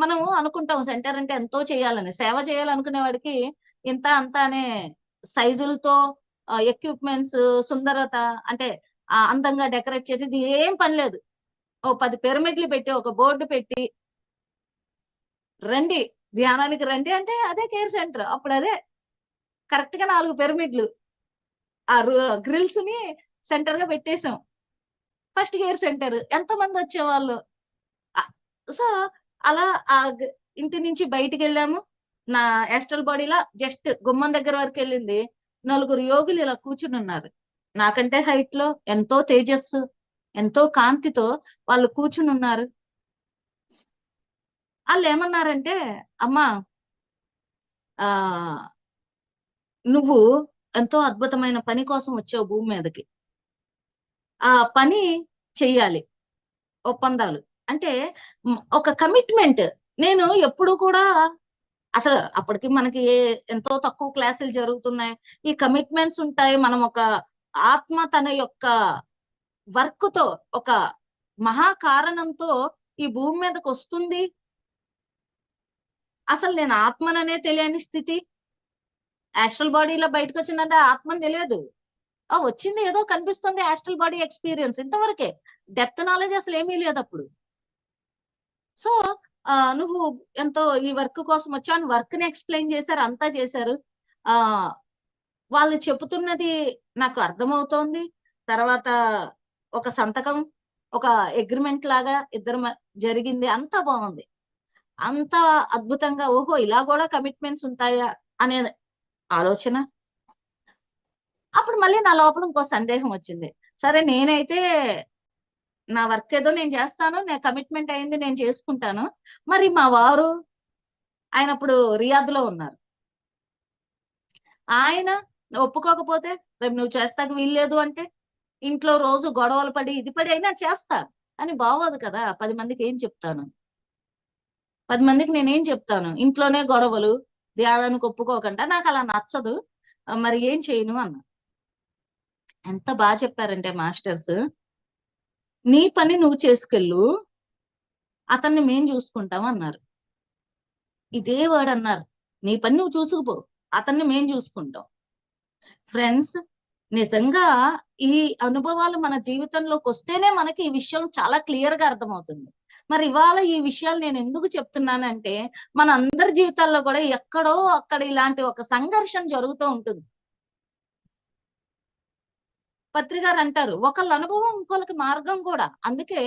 మనము అనుకుంటాం సెంటర్ అంటే ఎంతో చేయాలని, సేవ చేయాలనుకునే వాడికి ఇంత అంత అనే సైజులతో ఎక్విప్మెంట్స్, సుందరత, అంటే అందంగా డెకరేట్ చేసేది ఏం పని లేదు. ఓ 10 పిరమిడ్లు పెట్టి ఒక బోర్డు పెట్టి రండి ధ్యానానికి రండి అంటే అదే కేర్ సెంటర్. అప్పుడు అదే కరెక్ట్ గా 4 పిరమిడ్లు ఆ గ్రిల్స్ ని సెంటర్ గా పెట్టేశాం. ఫస్ట్ కేర్ సెంటర్ ఎంత మంది వచ్చేవాళ్ళు. సో అలా ఇంటి నుంచి బయటికి వెళ్ళాము. నా యాస్ట్రల్ బాడీలా జస్ట్ గుమ్మం దగ్గర వరకు వెళ్ళింది. 4 యోగులు ఇలా కూర్చుని ఉన్నారు. నాకంటే హైట్ లో ఎంతో తేజస్సు, ఎంతో కాంతితో వాళ్ళు కూర్చుని ఉన్నారు. వాళ్ళు ఏమన్నారంటే, అమ్మా ఆ నువ్వు ఎంతో అద్భుతమైన పని కోసం వచ్చావు భూమి మీదకి. ఆ పని చెయ్యాలి. ఒప్పందాలు అంటే ఒక కమిట్మెంట్. నేను ఎప్పుడు కూడా అసలు అప్పటికి మనకి ఎంతో తక్కువ క్లాసులు జరుగుతున్నాయి. ఈ కమిట్మెంట్స్ ఉంటాయి. మనం ఒక ఆత్మ తన యొక్క వర్క్ తో, ఒక మహా కారణంతో ఈ భూమి మీదకి వస్తుంది. అసలు నేను ఆత్మననే తెలియని స్థితి. యాస్ట్రల్ బాడీలో బయటకు వచ్చిందంటే ఆత్మని తెలియదు. వచ్చింది ఏదో కనిపిస్తుంది, యాస్ట్రల్ బాడీ ఎక్స్పీరియన్స్, ఇంతవరకే. డెప్త్ నాలెడ్జ్ అసలు ఏమీ లేదు అప్పుడు. సో నువ్వు ఎంతో ఈ వర్క్ కోసం వచ్చావు, వర్క్ ని ఎక్స్ప్లెయిన్ చేశారు, అంతా చేశారు. ఆ వాళ్ళు చెబుతున్నది నాకు అర్థమవుతోంది. తర్వాత ఒక సంతకం, ఒక అగ్రిమెంట్ లాగా ఇద్దరు జరిగింది. అంతా బాగుంది. అంత అద్భుతంగా, ఓహో ఇలా కూడా కమిట్మెంట్స్ ఉంటాయా అనే ఆలోచన. అప్పుడు మళ్ళీ నా లోపల ఇంకో సందేహం వచ్చింది. సరే, నేనైతే నా వర్క్ ఏదో నేను చేస్తాను, నేను కమిట్మెంట్ అయింది, నేను చేసుకుంటాను. మరి మా వారు, ఆయన అప్పుడు రియాద్ లో ఉన్నారు. ఆయన ఒప్పుకోకపోతే, రేపు నువ్వు చేస్తాక వీల్లేదు అంటే, ఇంట్లో రోజు గొడవలు పడి ఇది పడి అయినా చేస్తా అని బాగోదు కదా. 10 మందికి ఏం చెప్తాను? 10 మందికి నేనేం చెప్తాను? ఇంట్లోనే గొడవలు, ధ్యానానికి ఒప్పుకోకుండా, నాకు అలా నచ్చదు, మరి ఏం చేయను అన్న. ఎంత బాగా చెప్పారంటే మాస్టర్స్, నీ పని నువ్వు చేసుకెళ్ళు, అతన్ని మేం చూసుకుంటాం అన్నారు. ఇదే వర్డ్ అన్నారు. నీ పని నువ్వు చూసుకుపో, అతన్ని మేం చూసుకుంటాం. ఫ్రెండ్స్, నిజంగా ఈ అనుభవాలు మన జీవితంలోకి వస్తేనే మనకి ఈ విషయం చాలా క్లియర్ గా అర్థమవుతుంది. మరి ఇవాళ ఈ విషయాలు నేను ఎందుకు చెప్తున్నానంటే, మన అందరి జీవితాల్లో కూడా ఎక్కడో అక్కడ ఇలాంటి ఒక సంఘర్షణ జరుగుతూ ఉంటుంది. పత్రికారు అంటారు, ఒకళ్ళ అనుభవం ఇంకొకరికి మార్గం కూడా. అందుకే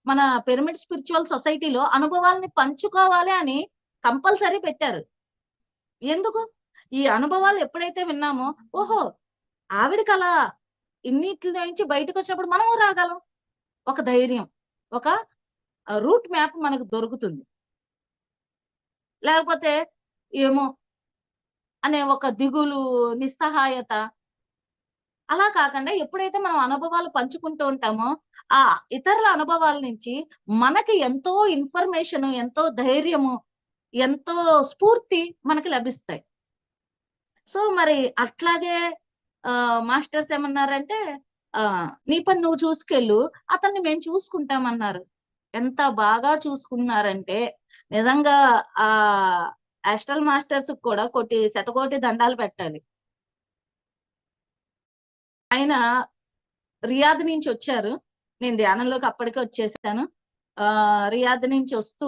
మన పిరమిడ్ స్పిరిచువల్ సొసైటీలో అనుభవాల్ని పంచుకోవాలి అని కంపల్సరీ పెట్టారు. ఎందుకు? ఈ అనుభవాలు ఎప్పుడైతే విన్నామో, ఓహో ఆవిడకి అలా ఇన్నిట్లో నుంచి బయటకు వచ్చినప్పుడు మనము రాగలం. ఒక ధైర్యం, ఒక రూట్ మ్యాప్ మనకు దొరుకుతుంది. లేకపోతే ఏమో అనే ఒక దిగులు, నిస్సహాయత. అలా కాకుండా ఎప్పుడైతే మనం అనుభవాలు పంచుకుంటూ ఉంటామో, ఆ ఇతరుల అనుభవాల నుంచి మనకి ఎంతో ఇన్ఫర్మేషన్, ఎంతో ధైర్యము, ఎంతో స్ఫూర్తి మనకి లభిస్తాయి. సో మరి అట్లాగే మాస్టర్స్ ఏమన్నారంటే, నీ పని నువ్వు చూసుకెళ్ళు, అతన్ని మేము చూసుకుంటామన్నారు. ఎంత బాగా చూసుకున్నారంటే, నిజంగా ఆ ఆస్ట్రల్ మాస్టర్స్ కూడా శతకోటి దండాలు పెట్టాలి. ఆయన రియాద్ నుంచి వచ్చారు. నేను ధ్యానంలోకి అప్పటికే వచ్చేసాను. రియాద్ నుంచి వస్తూ,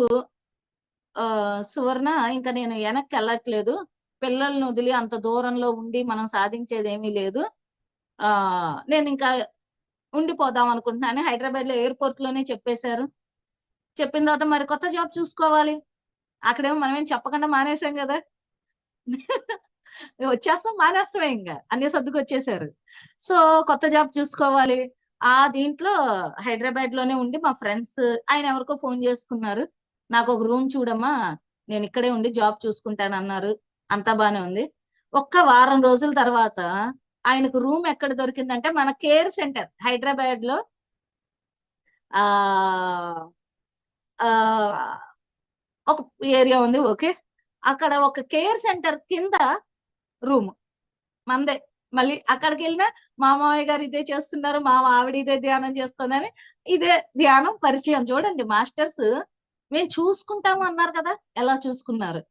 సువర్ణ, ఇంకా నేను వెనక్కి వెళ్ళట్లేదు, పిల్లల్ని వదిలి అంత దూరంలో ఉండి మనం సాధించేది ఏమీ లేదు, నేను ఇంకా ఉండిపోదాం అనుకుంటున్నాను. హైదరాబాద్ లో ఎయిర్పోర్ట్ లోనే చెప్పేశారు. చెప్పిన తర్వాత మరి కొత్త జాబ్ చూసుకోవాలి. అక్కడేమో మనమేం చెప్పకుండా మానేసాం కదా. వచ్చేస్తాం, మానేస్తామే, ఇంకా అన్ని సర్దుకు వచ్చేసారు. సో కొత్త జాబ్ చూసుకోవాలి. దీంట్లో హైదరాబాద్ లోనే ఉండి మా ఫ్రెండ్స్, ఆయన ఎవరికో ఫోన్ చేసుకున్నారు, నాకు ఒక రూమ్ చూడమ్మా, నేను ఇక్కడే ఉండి జాబ్ చూసుకుంటాను అన్నారు. అంతా బానే ఉంది. ఒక్క వారం రోజుల తర్వాత ఆయనకు రూమ్ ఎక్కడ దొరికిందంటే, మన కేర్ సెంటర్ హైదరాబాద్ లో ఆ ఒక ఏరియా ఉంది, ఓకే, అక్కడ ఒక కేర్ సెంటర్ కింద రూమ్ మందే. మళ్ళీ అక్కడికి వెళ్ళినా మా మామయ్య గారు ఇదే చేస్తున్నారు, మా ఆవిడ ఇదే ధ్యానం చేస్తుందని, ఇదే ధ్యానం పరిచయం. చూడండి మాస్టర్స్, మేము చూసుకుంటాము అన్నారు కదా, ఎలా చూసుకున్నారు.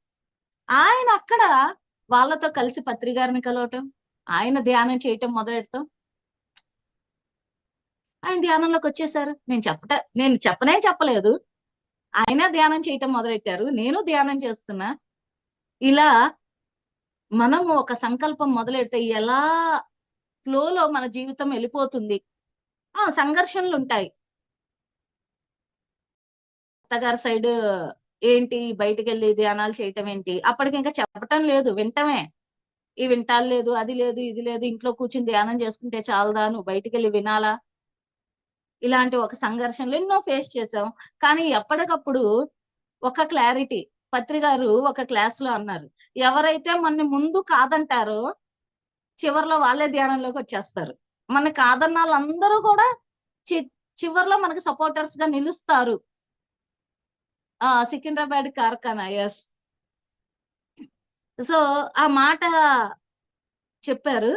ఆయన అక్కడ వాళ్ళతో కలిసి పత్రికారిని కలవటం, ఆయన ధ్యానం చేయటం మొదలెడతాం, ఆయన ధ్యానంలోకి వచ్చేసారు. నేను చెప్పనే చెప్పలేదు, ఆయన ధ్యానం చేయటం మొదలెట్టారు, నేను ధ్యానం చేస్తున్నా. ఇలా మనము ఒక సంకల్పం మొదలెడితే ఎలా ఫ్లోలో మన జీవితం వెళ్ళిపోతుంది. సంఘర్షణలు ఉంటాయి. అత్తగారి సైడ్ ఏంటి, బయటికి వెళ్ళి ధ్యానాలు చేయటం ఏంటి, అప్పటికి ఇంకా చెప్పటం లేదు, వింటమే. ఈ వింటాలు లేదు, అది లేదు, ఇది లేదు, ఇంట్లో కూర్చుని ధ్యానం చేసుకుంటే చాలదా, నువ్వు బయటికి వెళ్ళి వినాలా? ఇలాంటి ఒక సంఘర్షణలు ఎన్నో ఫేస్ చేసాం. కానీ ఎప్పటికప్పుడు ఒక క్లారిటీ, పత్రి గారు ఒక క్లాస్ లో అన్నారు, ఎవరైతే మన ముందు కాదంటారో చివర్లో వాళ్ళే ధ్యానంలోకి వచ్చేస్తారు. మన కాదన్న వాళ్ళందరూ కూడా చివర్లో మనకి సపోర్టర్స్ గా నిలుస్తారు. సికింద్రాబాద్ కార్ఖానా, ఎస్. సో ఆ మాట చెప్పారు.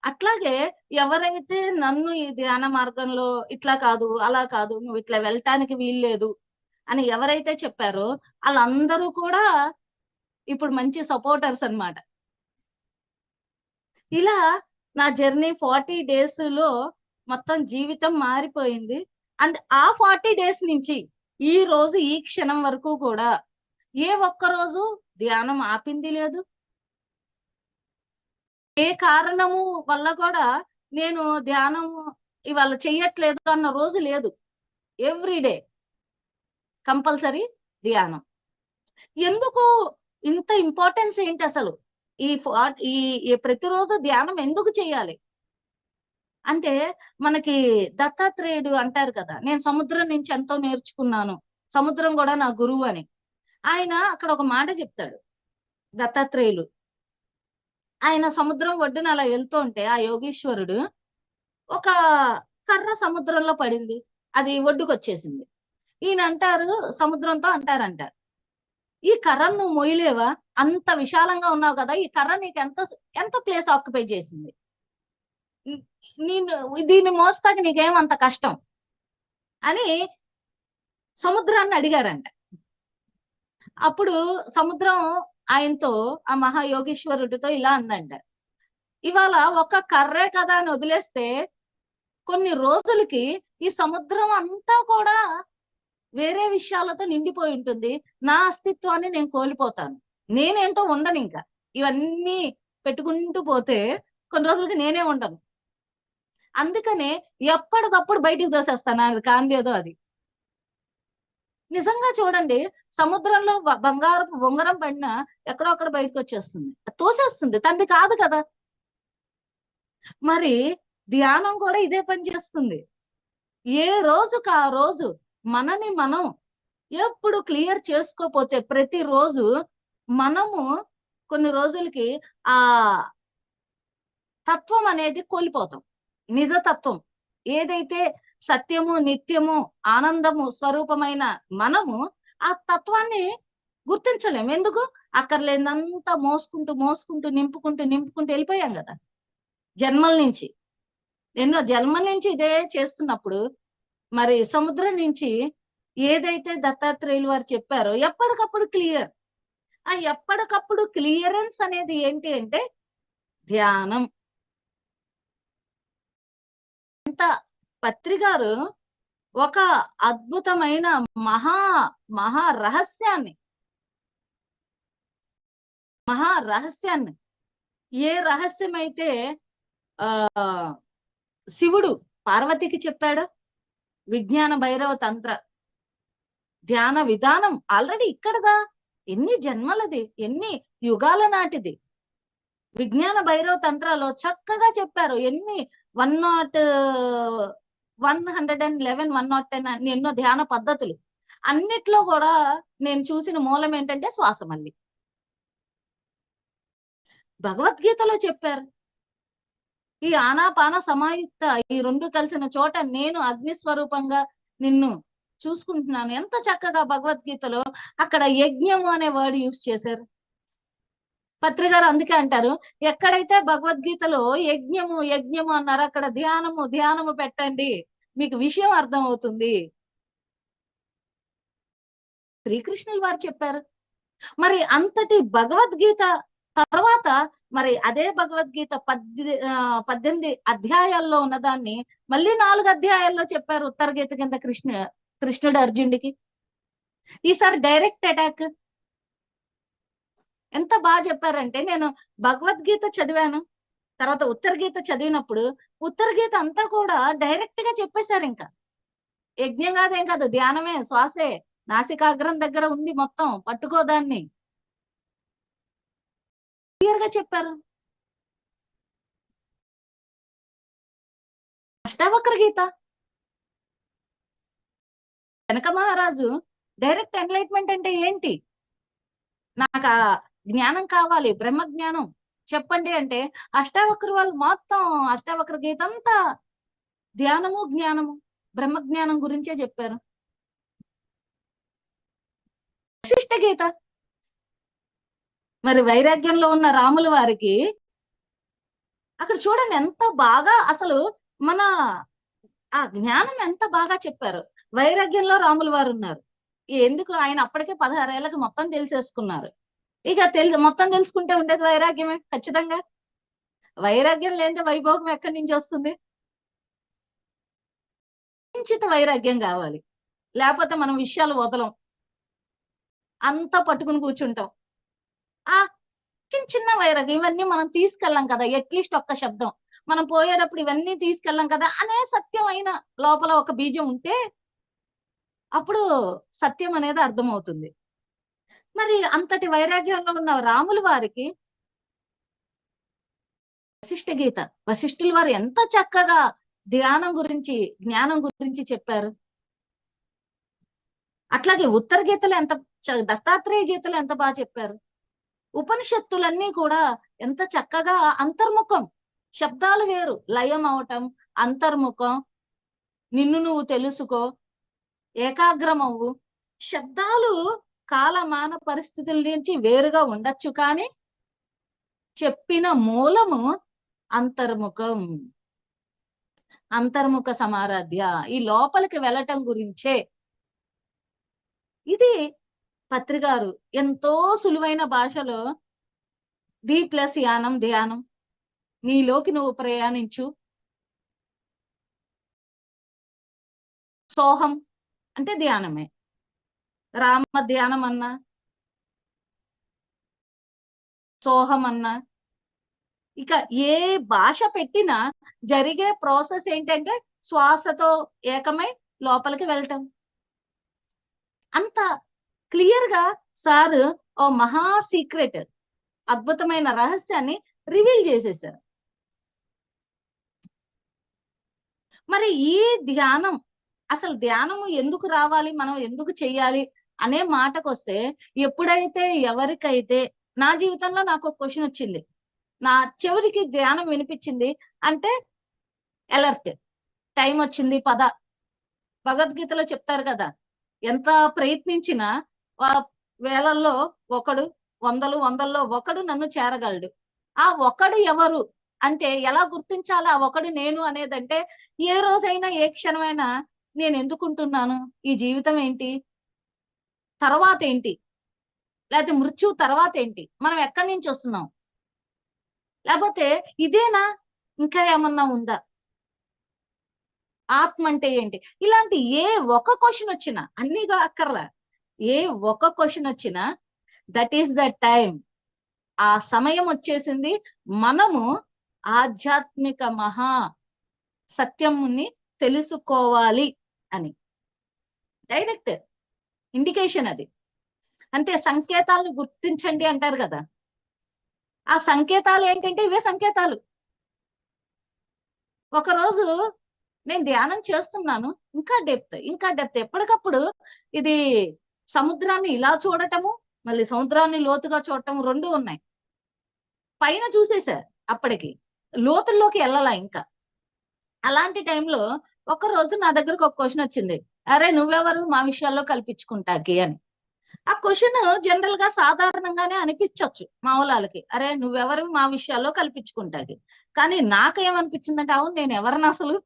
అట్లాగే ఎవరైతే నన్ను ఈ ధ్యాన మార్గంలో ఇట్లా కాదు, అలా కాదు, నువ్వు ఇట్లా వెళ్ళటానికి వీల్లేదు అని ఎవరైతే చెప్పారో వాళ్ళందరూ కూడా ఇప్పుడు మంచి సపోర్టర్స్ అన్నమాట. ఇలా నా జర్నీ 40 days లో మొత్తం జీవితం మారిపోయింది. అండ్ ఆ 40 days నుంచి ఈ రోజు ఈ క్షణం వరకు కూడా ఏ ఒక్క రోజు ధ్యానం ఆపింది లేదు. ఏ కారణము వల్ల కూడా నేను ధ్యానం ఇవాళ చెయ్యట్లేదు అన్న రోజు లేదు. ఎవ్రీడే కంపల్సరీ ధ్యానం. ఎందుకు ఇంత ఇంపార్టెన్స్ ఏంటి అసలు? ఈ ప్రతిరోజు ధ్యానం ఎందుకు చేయాలి అంటే, మనకి దత్తాత్రేయుడు అంటారు కదా, నేను సముద్రం నుంచి ఎంతో నేర్చుకున్నాను, సముద్రం కూడా నా గురువు అని. ఆయన అక్కడ ఒక మాట చెప్తాడు దత్తాత్రేయులు. ఆయన సముద్రం ఒడ్డున అలా వెళ్తూ ఉంటే ఆ యోగీశ్వరుడు ఒక కర్ర సముద్రంలో పడింది, అది ఒడ్డుకు వచ్చేసింది. ఈయన అంటారు, సముద్రంతో అంటారంట, ఈ కర్రను నువ్వు మొయ్యలేవా? అంత విశాలంగా ఉన్నావు కదా, ఈ కర్ర నీకు ఎంత ఎంత ప్లేస్ ఆక్యుపై చేసింది? నేను దీన్ని మోస్తాకి నీకేమంత కష్టం అని సముద్రాన్ని అడిగారంట. అప్పుడు సముద్రం ఆయనతో, ఆ మహాయోగీశ్వరుడితో ఇలా అందంట, ఇవాళ ఒక కర్రే కదా అని వదిలేస్తే కొన్ని రోజులకి ఈ సముద్రం అంతా కూడా వేరే విషయాలతో నిండిపోయి ఉంటుంది, నా అస్తిత్వాన్ని నేను కోల్పోతాను, నేనేంటో ఉండను, ఇంకా ఇవన్నీ పెట్టుకుంటూ పోతే కొన్ని రోజులకి నేనే ఉండను. అందుకనే ఎప్పటికప్పుడు బయటికి తోసేస్తాను, అది కాందేదో అది. నిజంగా చూడండి, సముద్రంలో బంగారపు ఉంగరం పడినా ఎక్కడో అక్కడ బయటకు వచ్చేస్తుంది, తోసేస్తుంది, తండ్రి కాదు కదా. మరి ధ్యానం కూడా ఇదే పని చేస్తుంది. ఏ రోజుకు ఆ రోజు మనని మనం ఎప్పుడు క్లియర్ చేసుకోపోతే ప్రతిరోజు మనము కొన్ని రోజులకి ఆ తత్వం అనేది కోల్పోతాం. నిజతత్వం ఏదైతే సత్యము, నిత్యము, ఆనందము స్వరూపమైన మనము ఆ తత్వాన్ని గుర్తించలేము. ఎందుకు? అక్కర్లేనంతా మోసుకుంటూ మోసుకుంటూ నింపుకుంటూ నింపుకుంటూ వెళ్ళిపోయాం కదా, జన్మల నుంచి. ఎన్నో జన్మల నుంచి ఇదే చేస్తున్నప్పుడు మరి సముద్రం నుంచి ఏదైతే దత్తాత్రేయులు వారు చెప్పారో ఎప్పటికప్పుడు క్లియర్, ఆ ఎప్పటికప్పుడు క్లియరెన్స్ అనేది ఏంటి అంటే ధ్యానం. అంత పత్రి గారు ఒక అద్భుతమైన మహా మహా రహస్యాన్ని ఏ రహస్యం అయితే ఆ శివుడు పార్వతికి చెప్పాడు, విజ్ఞాన భైరవ తంత్ర ధ్యాన విధానం ఆల్రెడీ ఇక్కడదా, ఎన్ని జన్మలది, ఎన్ని యుగాల నాటిది. విజ్ఞాన భైరవ తంత్రాలో చక్కగా చెప్పారు. ఎన్ని 111, 110 ఎన్నో ధ్యాన పద్ధతులు. అన్నిట్లో కూడా నేను చూసిన మూలం ఏంటంటే శ్వాస. మళ్ళీ భగవద్గీతలో చెప్పారు, ఈ ఆనాపాన సమాయుక్త, ఈ రెండు కలిసిన చోట నేను అగ్ని స్వరూపంగా నిన్ను చూసుకుంటున్నాను. ఎంత చక్కగా భగవద్గీతలో అక్కడ యజ్ఞము అనే వర్డ్ యూజ్ చేశారు పత్రి గారు. అందుకే అంటారు, ఎక్కడైతే భగవద్గీతలో యజ్ఞము యజ్ఞము అన్నారు, అక్కడ ధ్యానము ధ్యానము పెట్టండి, మీకు విషయం అర్థం అవుతుంది. శ్రీకృష్ణులు వారు చెప్పారు. మరి అంతటి భగవద్గీత తర్వాత మరి అదే భగవద్గీత 18 అధ్యాయాల్లో ఉన్నదాన్ని మళ్ళీ 4 అధ్యాయాల్లో చెప్పారు ఉత్తర గీత కింద కృష్ణుడు అర్జునుడికి. ఈసారి డైరెక్ట్ అటాక్ ఎంత బాగా చెప్పారంటే, నేను భగవద్గీత చదివాను, తర్వాత ఉత్తర గీత చదివినప్పుడు ఉత్తర గీత అంతా కూడా డైరెక్ట్ గా చెప్పేశారు. ఇంకా యజ్ఞం కాదేం కాదు, ధ్యానమే, శ్వాసే, నాసికాగ్రం దగ్గర ఉంది, మొత్తం పట్టుకోదాన్ని క్లియర్ గా చెప్పారు. అష్టావక్ర గీత. జనక మహారాజు డైరెక్ట్ ఎన్లైట్మెంట్ అంటే ఏంటి, నాకు ఆ జ్ఞానం కావాలి, బ్రహ్మ జ్ఞానం చెప్పండి అంటే అష్టావక్ర వాళ్ళు మొత్తం అష్టావక్ర గీత అంతా ధ్యానము జ్ఞానము బ్రహ్మ జ్ఞానం గురించే చెప్పారు. వశిష్ఠ గీత, మరి వైరాగ్యంలో ఉన్న రాముల వారికి అక్కడ చూడండి ఎంత బాగా అసలు మన ఆ జ్ఞానం ఎంత బాగా చెప్పారు. వైరాగ్యంలో రాముల వారు ఉన్నారు. ఎందుకు, ఆయన అప్పటికే 16 ఏళ్ళకి మొత్తం తెలిసేసుకున్నారు. ఇక మొత్తం తెలుసుకుంటే ఉండేది వైరాగ్యమే ఖచ్చితంగా. వైరాగ్యం లేనిదే వైభోగం ఎక్కడి నుంచి వస్తుంది? కించిత వైరాగ్యం కావాలి, లేకపోతే మనం విషయాలు వదలం, అంతా పట్టుకుని కూర్చుంటాం. ఆ చిన్న వైరాగ్యం, ఇవన్నీ మనం తీసుకెళ్ళాం కదా, అట్లీస్ట్ ఒక్క శబ్దం మనం పోయేటప్పుడు ఇవన్నీ తీసుకెళ్ళాం కదా అనే సత్యమైన లోపల ఒక బీజం ఉంటే అప్పుడు సత్యం అనేది అర్థమవుతుంది. మరి అంతటి వైరాగ్యంలో ఉన్న రాముల వారికి వశిష్ఠ గీత, వశిష్ఠుల వారు ఎంత చక్కగా ధ్యానం గురించి జ్ఞానం గురించి చెప్పారు. అట్లాగే ఉత్తర గీతలు ఎంత దత్తాత్రేయ గీతలు ఎంత బాగా చెప్పారు. ఉపనిషత్తులన్నీ కూడా ఎంత చక్కగా అంతర్ముఖం, శబ్దాలు వేరు, లయం అవటం, అంతర్ముఖం, నిన్ను నువ్వు తెలుసుకో, ఏకాగ్రమవు. శబ్దాలు కాలమాన పరిస్థితుల నుంచి వేరుగా ఉండొచ్చు, కానీ చెప్పిన మూలము అంతర్ముఖం, అంతర్ముఖ సమారాధ్య, ఈ లోపలికి వెళ్ళటం గురించే. ఇది పత్రిగారు ఎంతో సులువైన భాషలో ది ప్లస్ యానం ధ్యానం, నీలోకి నువ్వు ప్రయాణించు. సోహం అంటే ధ్యానమే, రామ ధ్యానం అన్నా సోహం అన్నా, ఇక ఏ భాష పెట్టినా జరిగే ప్రాసెస్ ఏంటంటే శ్వాసతో ఏకమై లోపలికి వెళ్ళటం. అంత క్లియర్ గా సార్ ఓ మహా సీక్రెట్, అద్భుతమైన రహస్యాన్ని రివీల్ చేసేసారు. మరి ఈ ధ్యానం, అసలు ధ్యానము ఎందుకు రావాలి, మనం ఎందుకు చెయ్యాలి అనే మాటకు వస్తే, ఎప్పుడైతే ఎవరికైతే నా జీవితంలో నాకు ఒక క్వశ్చన్ వచ్చింది, నా చెవుడికి ధ్యానం వినిపించింది అంటే అలర్ట్, టైం వచ్చింది పద. భగవద్గీతలో చెప్తారు కదా, ఎంత ప్రయత్నించినా వేలల్లో ఒకడు, వందల్లో ఒకడు నన్ను చేరగలడు. ఆ ఒకడు ఎవరు అంటే ఎలా గుర్తించాలి ఆ ఒకడు నేను అనేదంటే, ఏ రోజైనా ఏ క్షణమైనా నేను ఎందుకుంటున్నాను, ఈ జీవితం ఏంటి, తర్వాత ఏంటి, లేకపోతే మృత్యు తర్వాత ఏంటి, మనం ఎక్కడి నుంచి వస్తున్నాం, లేకపోతే ఇదేనా, ఇంకా ఏమన్నా ఉందా, ఆత్మ అంటే ఏంటి, ఇలాంటి ఏ ఒక క్వశ్చన్ వచ్చినా, అన్నిగా అక్కర్లా, ఏ ఒక క్వశ్చన్ వచ్చినా దట్ ఈస్ ద టైం, ఆ సమయం వచ్చేసింది, మనము ఆధ్యాత్మిక మహా సత్యముని తెలుసుకోవాలి అని డైరెక్ట్ ఇండికేషన్ అది. అంటే సంకేతాలను గుర్తించండి అంటారు కదా, ఆ సంకేతాలు ఏంటంటే ఇవే సంకేతాలు. ఒకరోజు నేను ధ్యానం చేస్తున్నాను, ఇంకా డెప్త్ ఎప్పటికప్పుడు ఇది సముద్రాన్ని ఇలా చూడటము, మళ్ళీ సముద్రాన్ని లోతుగా చూడటం రెండు ఉన్నాయి. పైన చూసేసా, అప్పటికి లోతుల్లోకి వెళ్ళాలా ఇంకా. అలాంటి టైంలో ఒక రోజు నా దగ్గరకు ఒక క్వశ్చన్ వచ్చింది, అరే నువ్వెవరు మా విషయాల్లో కల్పించుకుంటాకి అని. ఆ క్వశ్చన్ జనరల్ గా సాధారణంగానే అనిపించవచ్చు మామూలాలకి, అరే నువ్వెవరు మా విషయాల్లో కల్పించుకుంటాకి. కానీ నాకేమనిపించిందంటే, అవును నేను ఎవరిని, అసలు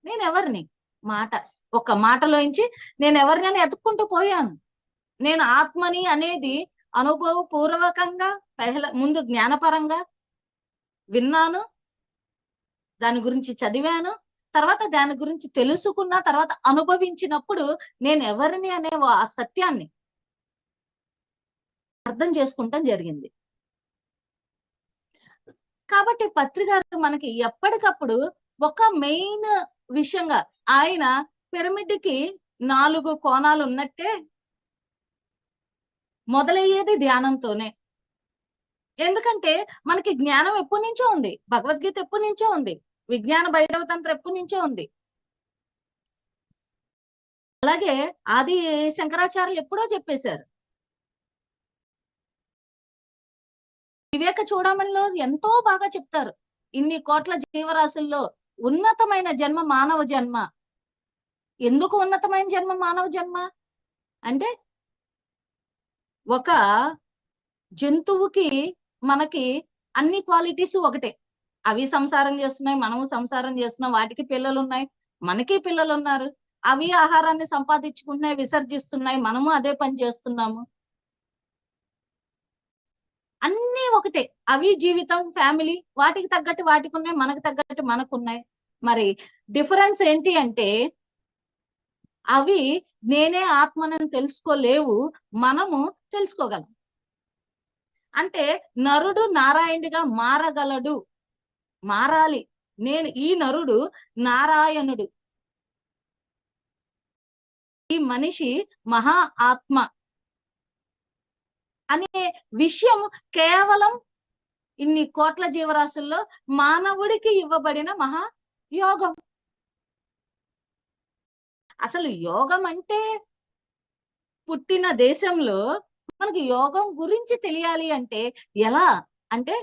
నేను ఎవరిని, మాట ఒక మాటలోంచి నేను ఎవరిని అని ఎత్తుక్కుంటూ పోయాను. నేను ఆత్మని అనేది అనుభవపూర్వకంగా ముందు జ్ఞానపరంగా విన్నాను, దాని గురించి చదివాను, తర్వాత దాని గురించి తెలుసుకున్న తర్వాత అనుభవించినప్పుడు నేను ఎవరిని అనే ఆ సత్యాన్ని అర్థం చేసుకుంటాం జరిగింది. కాబట్టి పత్రికారు మనకి ఎప్పటికప్పుడు ఒక మెయిన్ విషయంగా, ఆయన పిరమిడ్ కి 4 కోణాలు ఉన్నట్టే మొదలయ్యేది ధ్యానంతోనే. ఎందుకంటే మనకి జ్ఞానం ఎప్పటి నుంచో ఉంది, భగవద్గీత ఎప్పటి నుంచో ఉంది, విజ్ఞాన భైరవ తంత్రం ఎప్పటి నుంచో ఉంది. అలాగే ఆది శంకరాచార్యులు ఎప్పుడో చెప్పేశారు. వివేక చూడమనిలో ఎంతో బాగా చెప్తారు. ఇన్ని కోట్ల జీవరాశుల్లో ఉన్నతమైన జన్మ మానవ జన్మ. ఎందుకు ఉన్నతమైన జన్మ మానవ జన్మ అంటే, ఒక జంతువుకి మనకి అన్ని క్వాలిటీస్ ఒకటే. అవి సంసారం చేస్తున్నాయి, మనము సంసారం చేస్తున్నాం, వాటికి పిల్లలు ఉన్నాయి, మనకి పిల్లలు ఉన్నారు. అవి ఆహారాన్ని సంపాదించుకుంటున్నాయి, విసర్జిస్తున్నాయి, మనము అదే పని చేస్తున్నాము. అన్నీ ఒకటే. అవి జీవితం, ఫ్యామిలీ, వాటికి తగ్గట్టు వాటికి ఉన్నాయి, మనకు తగ్గట్టు మనకున్నాయి. మరి డిఫరెన్స్ ఏంటి అంటే, అవి నేనే ఆత్మనని తెలుసుకోలేవు, మనము తెలుసుకోగలం. అంటే నరుడు నారాయణుడిగా మారగలడు, మారాలి. నేను ఈ నరుడు నారాయణుడు, ఈ మనిషి మహా ఆత్మ అనే విషయం కేవలం ఇన్ని కోట్ల జీవరాశుల్లో మానవుడికి ఇవ్వబడిన మహా యోగం. అసలు యోగం అంటే, పుట్టిన దేశంలో మనకి యోగం గురించి తెలియాలి అంటే ఎలా అంటే,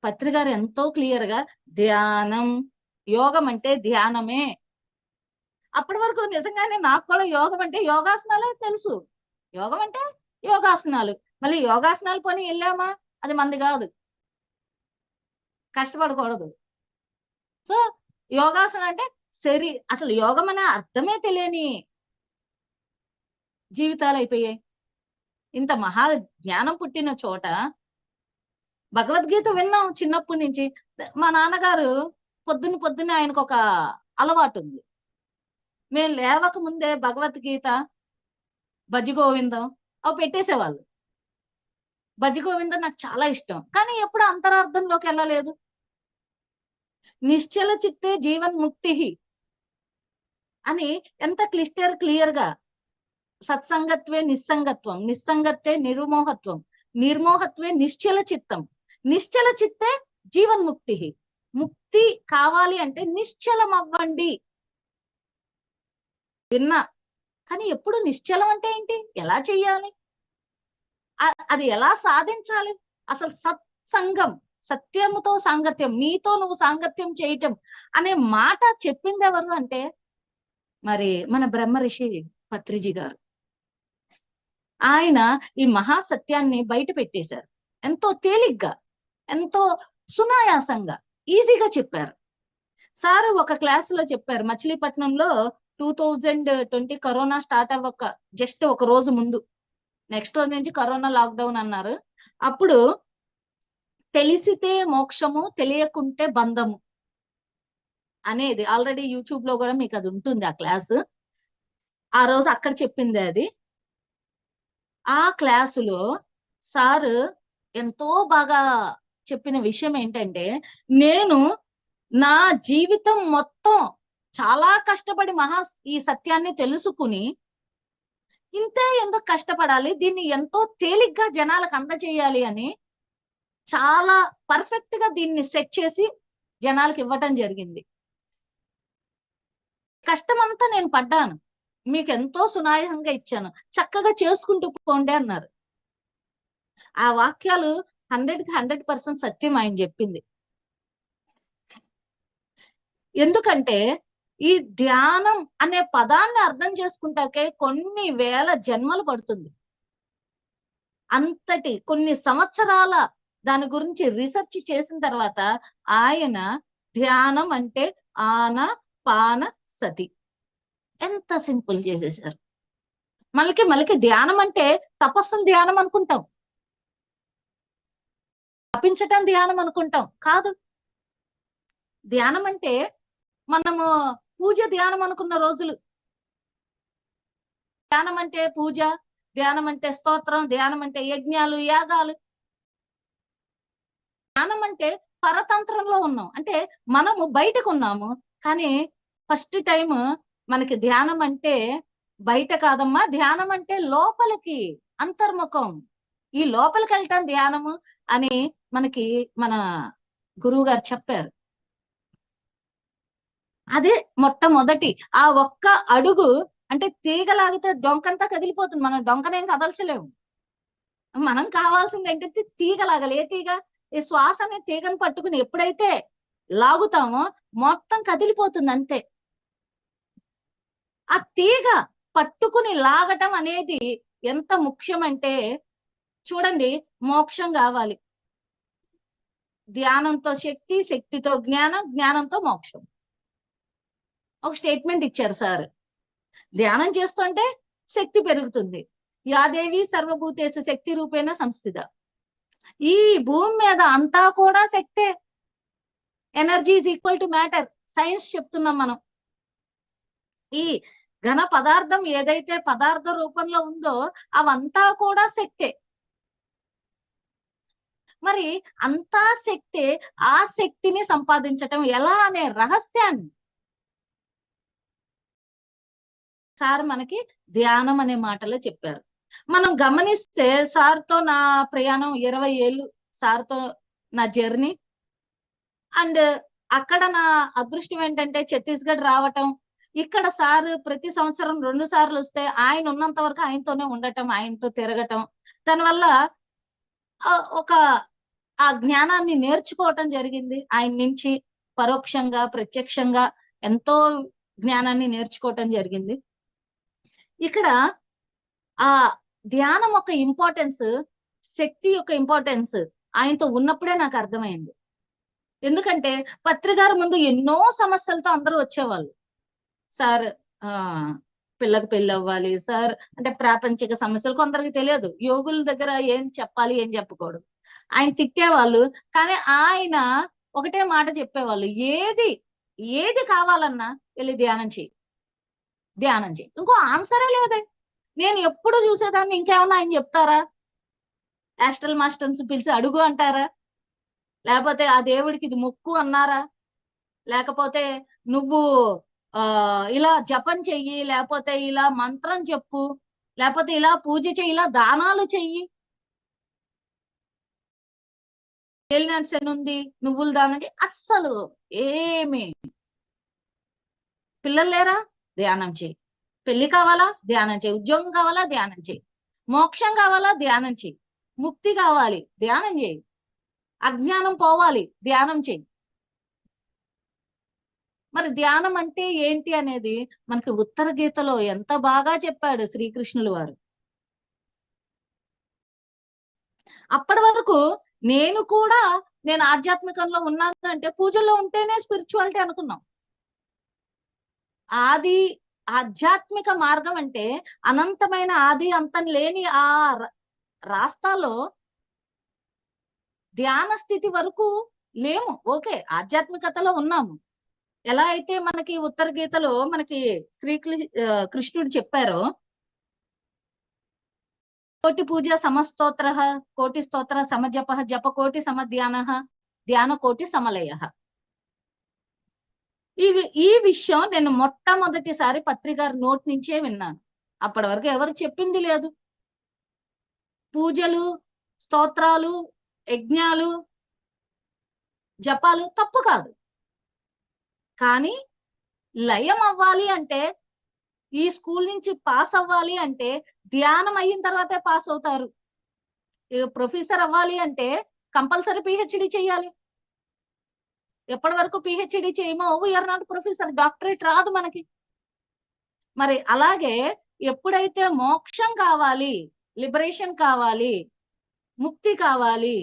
పత్రి గారు ఎంతో క్లియర్ గా ధ్యానం, యోగం అంటే ధ్యానమే. అప్పటి వరకు నిజంగానే నాకు కూడా యోగం అంటే యోగాసనాలే తెలుసు. యోగం అంటే యోగాసనాలు. మళ్ళీ యోగాసనాలు పోనీ వెళ్ళామా, అది మంది కాదు, కష్టపడకూడదు. సో యోగాసనం అంటే అసలు యోగం అనే అర్థమే తెలియని జీవితాలు అయిపోయాయి. ఇంత మహా జ్ఞానం పుట్టిన చోట భగవద్గీత విన్నాం చిన్నప్పటి నుంచి. మా నాన్నగారు పొద్దున్న ఆయనకు ఒక అలవాటు ఉంది. మేము లేవక ముందే భగవద్గీత, భజగోవిందం అవి పెట్టేసేవాళ్ళు. భజగోవిందం నాకు చాలా ఇష్టం, కానీ ఎప్పుడు అంతరార్థంలోకి వెళ్ళలేదు. నిశ్చల చిత్తే జీవన్ ముక్తి అని ఎంత క్లియర్ గా, సత్సంగత్వే నిస్సంగత్వం, నిస్సంగత్వే నిర్మోహత్వం, నిర్మోహత్వే నిశ్చల చిత్తం, నిశ్చల చిత్తే జీవన్ముక్తి. ముక్తి కావాలి అంటే నిశ్చలం అవ్వండి. విన్నా, కానీ ఎప్పుడు నిశ్చలం అంటే ఏంటి, ఎలా చెయ్యాలి, అది ఎలా సాధించాలి? అసలు సత్సంగం, సత్యముతో సాంగత్యం, నీతో నువ్వు సాంగత్యం చేయటం అనే మాట చెప్పింది ఎవరు అంటే మరి మన బ్రహ్మర్షి పత్రిజీ గారు. ఆయన ఈ మహాసత్యాన్ని బయట పెట్టేశారు. ఎంతో తేలిగ్గా, ఎంతో సునాయాసంగా, ఈజీగా చెప్పారు. సార్ ఒక క్లాసులో చెప్పారు, మచిలీపట్నంలో 2020 కరోనా స్టార్ట్ అవ్వక జస్ట్ ఒక రోజు ముందు, నెక్స్ట్ రోజు నుంచి కరోనా లాక్డౌన్ అన్నారు. అప్పుడు తెలిసితే మోక్షము, తెలియకుంటే బంధము అనేది ఆల్రెడీ యూట్యూబ్ లో కూడా మీకు అది ఉంటుంది ఆ క్లాసు. ఆ రోజు అక్కడ చెప్పింది అది. ఆ క్లాసులో సారు ఎంతో బాగా చెప్పిన విషయం ఏంటంటే, నేను నా జీవితం మొత్తం చాలా కష్టపడి ఈ సత్యాన్ని తెలుసుకుని, ఇంతే ఎందుకు కష్టపడాలి, దీన్ని ఎంతో తేలిగ్గా జనాలకు అందజేయాలి అని చాలా పర్ఫెక్ట్ గా దీన్ని సెట్ చేసి జనాలకు ఇవ్వటం జరిగింది. కష్టం అంతా నేను పడ్డాను, మీకు ఎంతో సునాయంగా ఇచ్చాను, చక్కగా చేసుకుంటూ పోండి అన్నారు. ఆ వాక్యాలు 100% సత్యం ఆయన చెప్పింది. ఎందుకంటే ఈ ధ్యానం అనే పదాన్ని అర్థం చేసుకుంటాకే కొన్ని వేల జన్మలు పడుతుంది. అంతటి కొన్ని సంవత్సరాల దాని గురించి రీసెర్చ్ చేసిన తర్వాత ఆయన ధ్యానం అంటే ఆనపాన సతి ఎంత సింపుల్ చేసేసారు. మళ్ళీ ధ్యానం అంటే తపస్సును ధ్యానం అనుకుంటాం, తపించటం ధ్యానం అనుకుంటాం. కాదు, ధ్యానం అంటే మనము పూజ ధ్యానం అనుకున్న రోజులు. ధ్యానం అంటే పూజ, ధ్యానం అంటే స్తోత్రం, ధ్యానం అంటే యజ్ఞాలు, యాగాలు. ధ్యానం అంటే పరతంత్రంలో ఉన్నాం, అంటే మనము బయటకు ఉన్నాము. కానీ ఫస్ట్ టైం మనకి ధ్యానం అంటే బయట కాదమ్మా, ధ్యానం అంటే లోపలికి, అంతర్ముఖం. ఈ లోపలికి వెళ్ళటం ధ్యానము అని మనకి మన గురువు గారు చెప్పారు. అదే మొట్టమొదటి ఆ ఒక్క అడుగు, అంటే తీగలాగితే డొంకంతా కదిలిపోతుంది, మనం డొంకనేం కదల్చలేము. మనం కావాల్సింది ఏంటంటే తీగ లాగాలి. ఏ తీగ? ఈ శ్వాస అనే తీగను పట్టుకుని ఎప్పుడైతే లాగుతామో మొత్తం కదిలిపోతుంది అంతే. ఆ తీగ పట్టుకుని లాగటం అనేది ఎంత ముఖ్యమంటే, చూడండి, మోక్షం కావాలి. ధ్యానంతో శక్తి, శక్తితో జ్ఞానం, జ్ఞానంతో మోక్షం. ఒక స్టేట్మెంట్ ఇచ్చారు సార్. ధ్యానం చేస్తుంటే శక్తి పెరుగుతుంది. యాదేవి సర్వభూతేషు శక్తి రూపేణ సంస్థిత. ఈ భూమి మీద అంతా కూడా శక్తే. Energy is equal to matter. Science చెప్తున్నాం మనం. ఈ ఘన పదార్థం ఏదైతే పదార్థ రూపంలో ఉందో అవంతా కూడా శక్తే. మరి అంతా శక్తే, ఆ శక్తిని సంపాదించటం ఎలా అనే రహస్యాన్ని సార్ మనకి ధ్యానం అనే మాటలో చెప్పారు. మనం గమనిస్తే సార్తో నా ప్రయాణం 20 ఏళ్ళు, సార్తో నా జర్నీ. అండ్ అక్కడ నా అదృష్టం ఏంటంటే ఛత్తీస్గఢ్ రావటం, ఇక్కడ సార్ ప్రతి సంవత్సరం 2 సార్లు వస్తే ఆయన ఉన్నంత వరకు ఆయనతోనే ఉండటం, ఆయనతో తిరగటం, దానివల్ల ఒక ఆ జ్ఞానాన్ని నేర్చుకోవటం జరిగింది. ఆయన నుంచి పరోక్షంగా ప్రత్యక్షంగా ఎంతో జ్ఞానాన్ని నేర్చుకోవటం జరిగింది. ఇక్కడ ఆ ధ్యానం యొక్క ఇంపార్టెన్స్, శక్తి యొక్క ఇంపార్టెన్స్ ఆయనతో ఉన్నప్పుడే నాకు అర్థమైంది. ఎందుకంటే పత్రికారు ముందు ఎన్నో సమస్యలతో అందరూ వచ్చేవాళ్ళు. సార్ పిల్లకి పెళ్ళి అవ్వాలి సార్, అంటే ప్రాపంచిక సమస్యలు కొందరికి తెలియదు, యోగుల దగ్గర ఏం చెప్పాలి ఏం చెప్పకూడదు. ఆయన తిట్టేవాళ్ళు, కానీ ఆయన ఒకటే మాట చెప్పేవాళ్ళు, ఏది కావాలన్నా వెళ్ళి ధ్యానం చేయి, ధ్యానం చేయి. ఇంకో ఆన్సరే లేదే. నేను ఎప్పుడు చూసేదాన్ని, ఇంకేమన్నా ఆయన చెప్తారా? యాస్ట్రల్ మాస్టర్స్ పిలిచి అడుగు అంటారా? లేకపోతే ఆ దేవుడికి ఇది మొక్కు అన్నారా? లేకపోతే నువ్వు ఇలా జపం చెయ్యి, లేకపోతే ఇలా మంత్రం చెప్పు, లేకపోతే ఇలా పూజ చెయ్యి, ఇలా దానాలు చెయ్యి, ఏలినాటి ఉంది నువ్వులు దానం చెయ్యి, అస్సలు ఏమి. పిల్లలు లేరా? ధ్యానం చెయ్యి. పెళ్లి కావాలా? ధ్యానం చెయ్యి. ఉద్యోగం కావాలా? ధ్యానం చెయ్యి. మోక్షం కావాలా? ధ్యానం చెయ్యి. ముక్తి కావాలి? ధ్యానం చెయ్యి. అజ్ఞానం పోవాలి? ధ్యానం చెయ్యి. మరి ధ్యానం అంటే ఏంటి అనేది మనకి ఉత్తర గీతలో ఎంత బాగా చెప్పాడు శ్రీకృష్ణుల వారు. అప్పటి వరకు నేను ఆధ్యాత్మికంలో ఉన్నాను అంటే పూజల్లో ఉంటేనే స్పిరిచువాలిటీ అనుకున్నాం. ఆది ఆధ్యాత్మిక మార్గం అంటే అనంతమైన ఆది అంతం లేని ఆ రాస్తాలో ధ్యాన స్థితి వరకు లేము. ఓకే, ఆధ్యాత్మికతలో ఉన్నాము. ఎలా అయితే మనకి ఉత్తర గీతలో మనకి కృష్ణుడు చెప్పారో, కోటి పూజ సమస్తోత్ర, కోటి స్తోత్ర సమజప, జప కోటి సమధ్యాన, ధ్యాన కోటి సమలయ. ఈ విషయం నేను మొట్టమొదటిసారి పత్రికారి నోటి నుంచే విన్నాను. అప్పటి వరకు ఎవరు చెప్పింది లేదు. పూజలు, స్తోత్రాలు, యజ్ఞాలు, జపాలు తప్పు కాదు, కానీ లయం అవ్వాలి అంటే, ఈ స్కూల్ నుంచి పాస్ అవ్వాలి అంటే ధ్యానం అయిన తర్వాతే పాస్ అవుతారు. ప్రొఫెసర్ అవ్వాలి అంటే కంపల్సరీ పిహెచ్డి చేయాలి. ఎప్పటి వరకు పిహెచ్డి చేయమో వీఆర్ నాట్ ప్రొఫెసర్, డాక్టరేట్ రాదు మనకి. మరి అలాగే ఎప్పుడైతే మోక్షం కావాలి, లిబరేషన్ కావాలి, ముక్తి కావాలి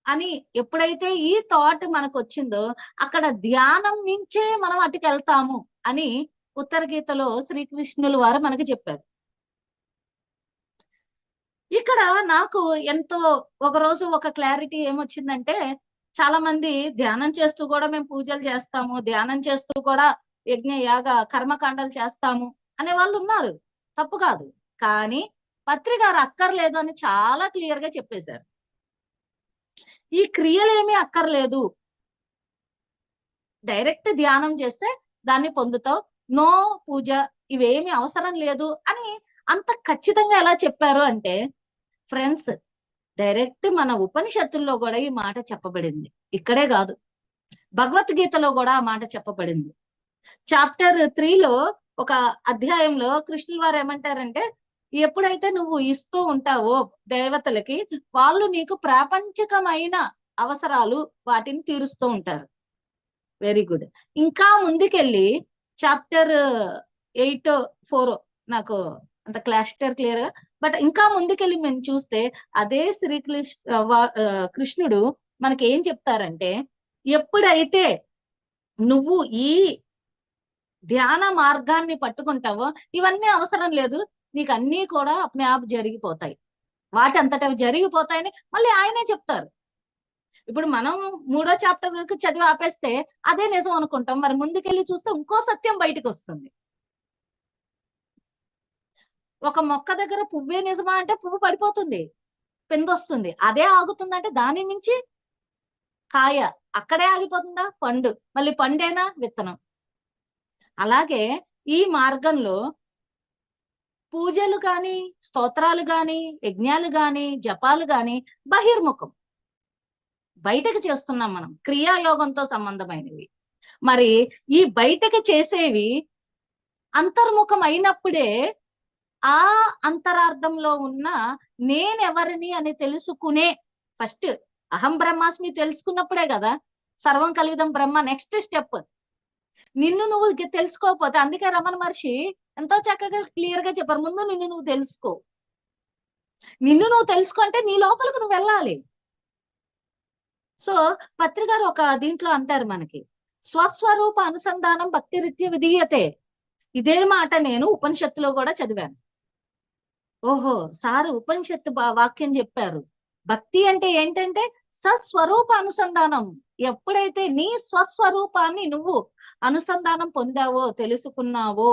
అని ఎప్పుడైతే ఈ థాట్ మనకు వచ్చిందో, అక్కడ ధ్యానం నుంచే మనం అటుకెళ్తాము అని ఉత్తర గీతలో శ్రీకృష్ణుల వారు మనకి చెప్పారు. ఇక్కడ నాకు ఎంతో ఒకరోజు ఒక క్లారిటీ ఏమొచ్చిందంటే, చాలా మంది ధ్యానం చేస్తూ కూడా మేము పూజలు చేస్తాము, ధ్యానం చేస్తూ కూడా యజ్ఞ యాగ కర్మకాండాలు చేస్తాము అనే వాళ్ళు ఉన్నారు. తప్పు కాదు, కానీ పత్రికారు అక్కర్లేదు అని చాలా క్లియర్ గా చెప్పేశారు. ఈ క్రియలేమీ అక్కర్లేదు, డైరెక్ట్ ధ్యానం చేస్తే దాన్ని పొందుతావు, నో పూజ ఇవేమి అవసరం లేదు అని అంత ఖచ్చితంగా ఎలా చెప్పారు అంటే, ఫ్రెండ్స్, డైరెక్ట్ మన ఉపనిషత్తుల్లో కూడా ఈ మాట చెప్పబడింది. ఇక్కడే కాదు, భగవద్గీతలో కూడా ఆ మాట చెప్పబడింది. చాప్టర్ 3లో ఒక అధ్యాయంలో కృష్ణుల వారు ఏమంటారంటే, ఎప్పుడైతే నువ్వు ఇస్తూ ఉంటావో దేవతలకి, వాళ్ళు నీకు ప్రాపంచికమైన అవసరాలు వాటిని తీరుస్తూ ఉంటారు. Very good. ఇంకా ముందుకెళ్ళి చాప్టర్ 8-4, నాకు అంత క్లియర్ గా, బట్ ఇంకా ముందుకెళ్ళి మేము చూస్తే అదే కృష్ణుడు మనకి ఏం చెప్తారంటే, ఎప్పుడైతే నువ్వు ఈ ధ్యాన మార్గాన్ని పట్టుకుంటావో ఇవన్నీ అవసరం లేదు, నీకు అన్నీ కూడా అప్నే ఆప్ జరిగిపోతాయి, వాటి అంతటా అవి జరిగిపోతాయని మళ్ళీ ఆయనే చెప్తారు. ఇప్పుడు మనం 3వ చాప్టర్ వరకు చదివి ఆపేస్తే అదే నిజం అనుకుంటాం, మరి ముందుకెళ్ళి చూస్తే ఇంకో సత్యం బయటకు వస్తుంది. ఒక మొక్క దగ్గర పువ్వే నిజమా అంటే పువ్వు పడిపోతుంది, పిందొస్తుంది. అదే ఆగుతుందంటే దాని మించి కాయ, అక్కడే ఆగిపోతుందా పండు, మళ్ళీ పండేనా విత్తనం. అలాగే ఈ మార్గంలో పూజలు గాని, స్తోత్రాలు గాని, యజ్ఞాలు గాని, జపాలు గాని బహిర్ముఖం, బయటకు చేస్తున్నాం మనం, క్రియాయోగంతో సంబంధమైనవి. మరి ఈ బయటకు చేసేవి అంతర్ముఖం అయినప్పుడే ఆ అంతరార్థంలో ఉన్న నేనెవరిని అని తెలుసుకునే, ఫస్ట్ అహం బ్రహ్మాస్మి తెలుసుకున్నప్పుడే కదా సర్వం కలివిదం బ్రహ్మ నెక్స్ట్ స్టెప్. నిన్ను నువ్వు తెలుసుకోకపోతే, అందుకే రమణ మహర్షి ఎంతో చక్కగా క్లియర్ గా చెప్పారు, ముందు నిన్ను నువ్వు తెలుసుకో. నిన్ను నువ్వు తెలుసుకుంటే నీ లోపలికి నువ్వు వెళ్ళాలి. సో పత్రి గారు ఒక దీంట్లో అంటారు మనకి, స్వస్వరూప అనుసంధానం భక్తిరీత్య విధీయతే. ఇదే మాట నేను ఉపనిషత్తులో కూడా చదివాను. ఓహో, సారు ఉపనిషత్తు వాక్యం చెప్పారు. భక్తి అంటే ఏంటంటే సస్వరూప అనుసంధానం. ఎప్పుడైతే నీ స్వస్వరూపాన్ని నువ్వు అనుసంధానం పొందావో, తెలుసుకున్నావో,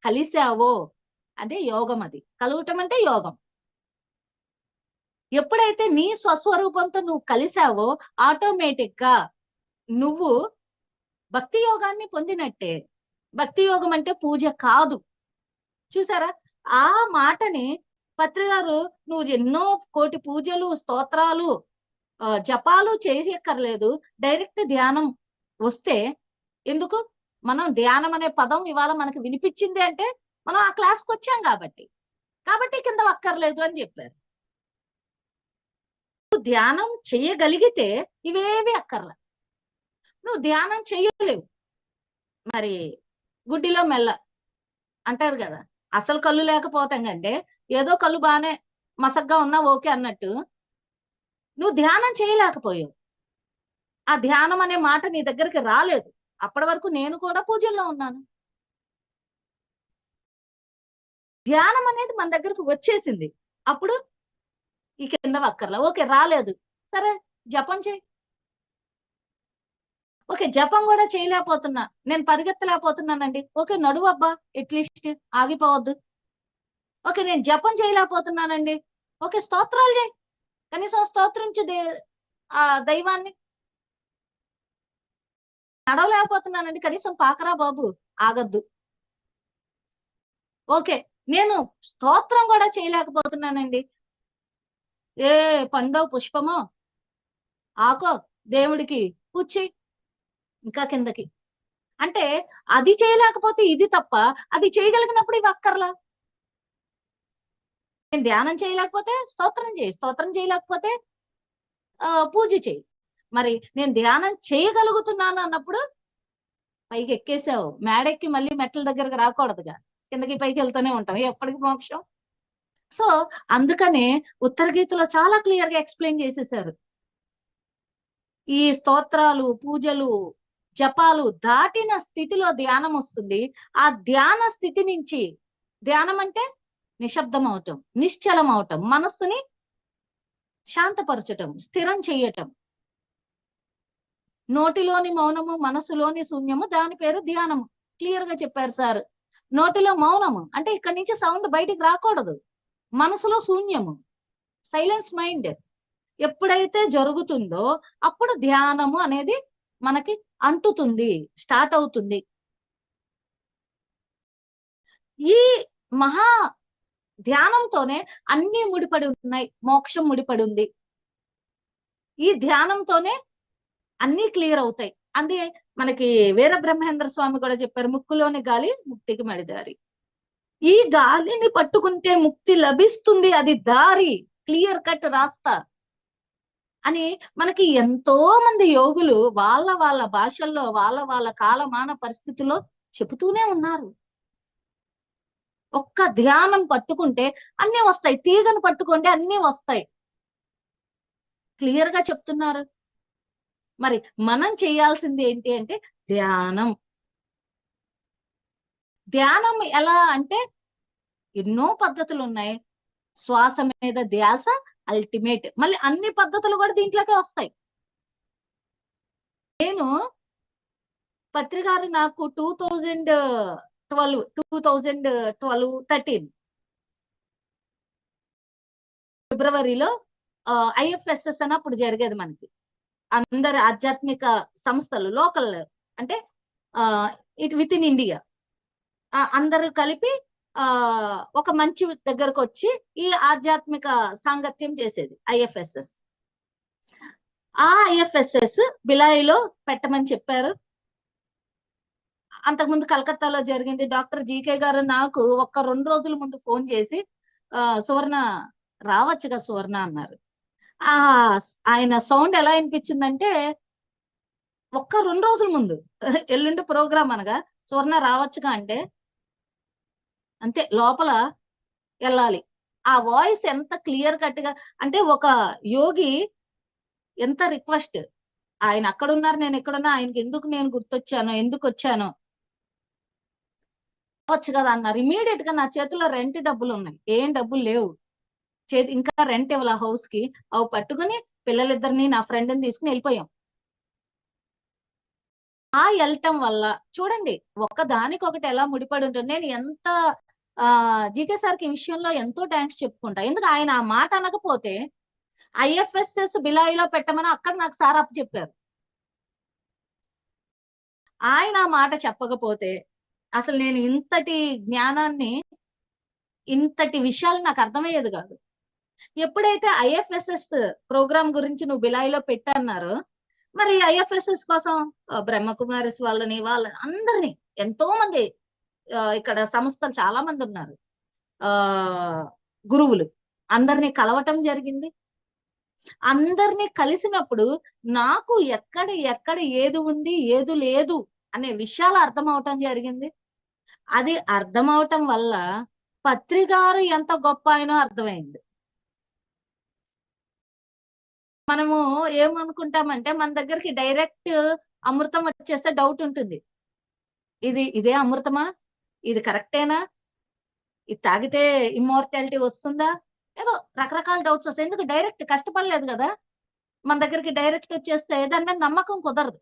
కలిసావో, అదే యోగం. అది కలవటం అంటే యోగం. ఎప్పుడైతే నీ స్వస్వరూపంతో నువ్వు కలిసావో ఆటోమేటిక్ గా నువ్వు భక్తి యోగాన్ని పొందినట్టే. భక్తి యోగం అంటే పూజ కాదు. చూసారా ఆ మాటని పత్రి గారు, నువ్వు ఎన్నో కోటి పూజలు, స్తోత్రాలు, జపాలు చేయక్కర్లేదు, డైరెక్ట్ ధ్యానం వస్తే. ఎందుకు? మనం ధ్యానం అనే పదం ఇవాళ మనకు వినిపించింది అంటే మనం ఆ క్లాస్కి వచ్చాం కాబట్టి కింద అక్కర్లేదు అని చెప్పారు. నువ్వు ధ్యానం చేయగలిగితే ఇవేవి అక్కర్లా. నువ్వు ధ్యానం చేయలేవు, మరి గుడ్డిలో మెల్ల అంటారు కదా, అసలు కళ్ళు లేకపోవటం కంటే ఏదో కళ్ళు బాగానే మసగ్గా ఉన్నా ఓకే అన్నట్టు నువ్వు ధ్యానం చేయలేకపోయావు. ఆ ధ్యానం అనే మాట నీ దగ్గరికి రాలేదు. అప్పటి వరకు నేను కూడా పూజల్లో ఉన్నాను. ధ్యానం అనేది మన దగ్గరకు వచ్చేసింది, అప్పుడు ఈ కింద అక్కర్లా. ఓకే, రాలేదు, సరే జపం చేయి. ఓకే, జపం కూడా చేయలేకపోతున్నా, నేను పరిగెత్తలేకపోతున్నానండి. ఓకే, నడువు అబ్బా, అట్లీస్ట్ ఆగిపోవద్దు. ఓకే, నేను జపం చేయలేకపోతున్నానండి. ఓకే, స్తోత్రాలు చేయి, కనీసం స్తోత్రించు ఆ దైవాన్ని. నడవలేకపోతున్నానండి, కనీసం పాకరా బాబు, ఆగద్దు. ఓకే, నేను స్తోత్రం కూడా చేయలేకపోతున్నానండి. ఏ పండో పుష్పమో ఆకో దేవుడికి పూజ చేయి, ఇంకా కిందకి. అంటే అది చేయలేకపోతే ఇది తప్ప, అది చేయగలిగినప్పుడు ఇవి అక్కర్లా. నేను ధ్యానం చేయలేకపోతే స్తోత్రం చేయి, స్తోత్రం చేయలేకపోతే పూజ చేయి. మరి నేను ధ్యానం చేయగలుగుతున్నాను అన్నప్పుడు పైకి ఎక్కేసావు, మేడెక్కి మళ్ళీ మెట్ల దగ్గరకు రాకూడదుగా, కిందకి పైకి వెళ్తూనే ఉంటాం, ఎప్పటికి మోక్షం. సో అందుకనే ఉత్తర గీతలో చాలా క్లియర్ గా ఎక్స్ప్లెయిన్ చేసేసారు. ఈ స్తోత్రాలు, పూజలు, జపాలు దాటిన స్థితిలో ధ్యానం వస్తుంది. ఆ ధ్యాన స్థితి నుంచి, ధ్యానం అంటే నిశ్శబ్దం అవటం, నిశ్చలం అవటం, మనస్సుని శాంతపరచటం, స్థిరం చెయ్యటం. నోటిలోని మౌనము, మనసులోని శూన్యము, దాని పేరు ధ్యానము. క్లియర్ గా చెప్పారు సార్. నోటిలో మౌనము అంటే ఇక్కడి నుంచి సౌండ్ బయటికి రాకూడదు, మనసులో శూన్యము, సైలెన్స్ మైండ్ ఎప్పుడైతే జరుగుతుందో అప్పుడు ధ్యానము అనేది మనకి అంటుతుంది, స్టార్ట్ అవుతుంది. ఈ మహా ధ్యానంతోనే అన్ని ముడిపడి ఉన్నాయి. మోక్షం ముడిపడి ఉంది. ఈ ధ్యానంతోనే అన్ని క్లియర్ అవుతాయి. అందే మనకి వీరబ్రహ్మేంద్ర స్వామి కూడా చెప్పారు, ముక్కులోని గాలి ముక్తికి మడిదారి. ఈ గాలిని పట్టుకుంటే ముక్తి లభిస్తుంది, అది దారి, క్లియర్ కట్ రాస్తా అని మనకి ఎంతో మంది యోగులు వాళ్ళ వాళ్ళ భాషల్లో వాళ్ళ వాళ్ళ కాలమాన పరిస్థితుల్లో చెబుతూనే ఉన్నారు. ఒక్క ధ్యానం పట్టుకుంటే అన్ని వస్తాయి, తీగను పట్టుకుంటే అన్ని వస్తాయి, క్లియర్ గా చెప్తున్నారు. మరి మనం చేయాల్సింది ఏంటి అంటే ధ్యానం. ధ్యానం ఎలా అంటే ఎన్నో పద్ధతులు ఉన్నాయి. శ్వాస మీద ధ్యాస అల్టిమేట్. మళ్ళీ అన్ని పద్ధతులు కూడా దీంట్లోకే వస్తాయి. నేను పత్రికారు నాకు 2013 ఫిబ్రవరిలో IFSS అని అప్పుడు జరిగేది మనకి. అందరు ఆధ్యాత్మిక సంస్థలు లోకల్ అంటే ఇట్ విత్ ఇన్ ఇండియా అందరూ కలిపి ఒక మంచి దగ్గరకు వచ్చి ఈ ఆధ్యాత్మిక సాంగత్యం చేసేది IFSS. ఆ IFSS బిలాయిలో పెట్టమని చెప్పారు. అంతకుముందు కలకత్తాలో జరిగింది. డాక్టర్ జీకే గారు నాకు 2 రోజుల ముందు ఫోన్ చేసి సువర్ణ రావచ్చుగా సువర్ణ అన్నారు. ఆయన సౌండ్ ఎలా అనిపించిందంటే 2 రోజుల ముందు ఎల్లుండి ప్రోగ్రామ్ అనగా సువర్ణ రావచ్చుగా అంటే అంతే లోపల వెళ్ళాలి. ఆ వాయిస్ ఎంత క్లియర్ కట్ గా అంటే ఒక యోగి ఎంత రిక్వెస్ట్, ఆయన అక్కడ ఉన్నారు నేను ఎక్కడున్నా, ఆయనకి ఎందుకు నేను గుర్తొచ్చాను, ఎందుకు వచ్చాను, రావచ్చు కదా అన్నారు. ఇమీడియట్ గా నా చేతిలో రెంట్ డబ్బులు ఉన్నాయి, ఏం డబ్బులు లేవు, ఇంకా రెంట్ ఇవ్వాలి హౌస్ కి. అవి పట్టుకుని పిల్లలిద్దరిని నా ఫ్రెండ్ని తీసుకుని వెళ్ళిపోయాం. వెళ్ళటం వల్ల చూడండి దానికొకటి ఎలా ముడిపడి ఉంటుంది. నేను ఎంత జీకే సార్కి ఈ విషయంలో ఎంతో థ్యాంక్స్ చెప్పుకుంటా. ఎందుకు ఆయన ఆ మాట అనకపోతే IFSS బిలాయిలో పెట్టమని అక్కడ నాకు సార్ అప్పు చెప్పారు. ఆయన ఆ మాట చెప్పకపోతే అసలు నేను ఇంతటి జ్ఞానాన్ని ఇంతటి విషయాలు నాకు అర్థమయ్యేది కాదు. ఎప్పుడైతే IFSS ప్రోగ్రామ్ గురించి నువ్వు బిలాయిలో పెట్టన్నారో మరి IFSS కోసం బ్రహ్మకుమారిస్ వాళ్ళని అందరినీ ఎంతో మంది ఇక్కడ సంస్థలు చాలా మంది ఉన్నారు, గురువులు అందరినీ కలవటం జరిగింది. అందరినీ కలిసినప్పుడు నాకు ఎక్కడ ఏది ఉంది ఏది లేదు అనే విషయాలు అర్థం అవటం జరిగింది. అది అర్థం అవటం వల్ల పత్రికారు ఎంత గొప్ప అయినో అర్థమైంది. మనము ఏమనుకుంటామంటే మన దగ్గరికి డైరెక్ట్ అమృతం వచ్చేస్తే డౌట్ ఉంటుంది, ఇదే అమృతమా, ఇది కరెక్టేనా, ఇది తాగితే ఇమ్మోర్టాలిటీ వస్తుందా, ఏదో రకరకాల డౌట్స్ వస్తాయి. ఎందుకు డైరెక్ట్ కష్టపడలేదు కదా, మన దగ్గరికి డైరెక్ట్ వచ్చేస్తే దాని మీద నమ్మకం కుదరదు.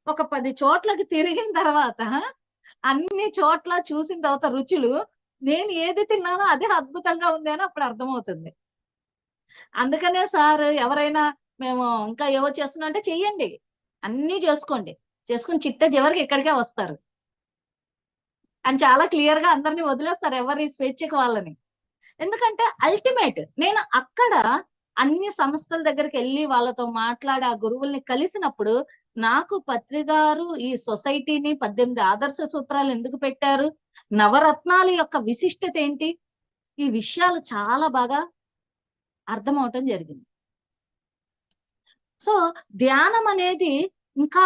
ఒక 10 చోట్లకి తిరిగిన తర్వాత అన్ని చోట్ల చూసిన తర్వాత రుచులు నేను ఏది తిన్నానో అదే అద్భుతంగా ఉంది అని అప్పుడు అర్థమవుతుంది. అందుకనే సార్ ఎవరైనా మేము ఇంకా ఏవో చేస్తున్నా అంటే చెయ్యండి, అన్ని చేసుకుని చిట్ట చివరికి ఇక్కడికే వస్తారు అని చాలా క్లియర్ గా అందరినీ వదిలేస్తారు, ఎవరి స్వేచ్ఛకు వాళ్ళని. ఎందుకంటే అల్టిమేట్ నేను అక్కడ అన్ని సంస్థల దగ్గరికి వెళ్ళి వాళ్ళతో మాట్లాడి ఆ గురువుల్ని కలిసినప్పుడు నాకు పత్రికారు ఈ సొసైటీని 18 ఆదర్శ సూత్రాలు ఎందుకు పెట్టారు, నవరత్నాల యొక్క విశిష్టత ఏంటి, ఈ విషయాలు చాలా బాగా అర్థం అవటం జరిగింది. సో ధ్యానం అనేది ఇంకా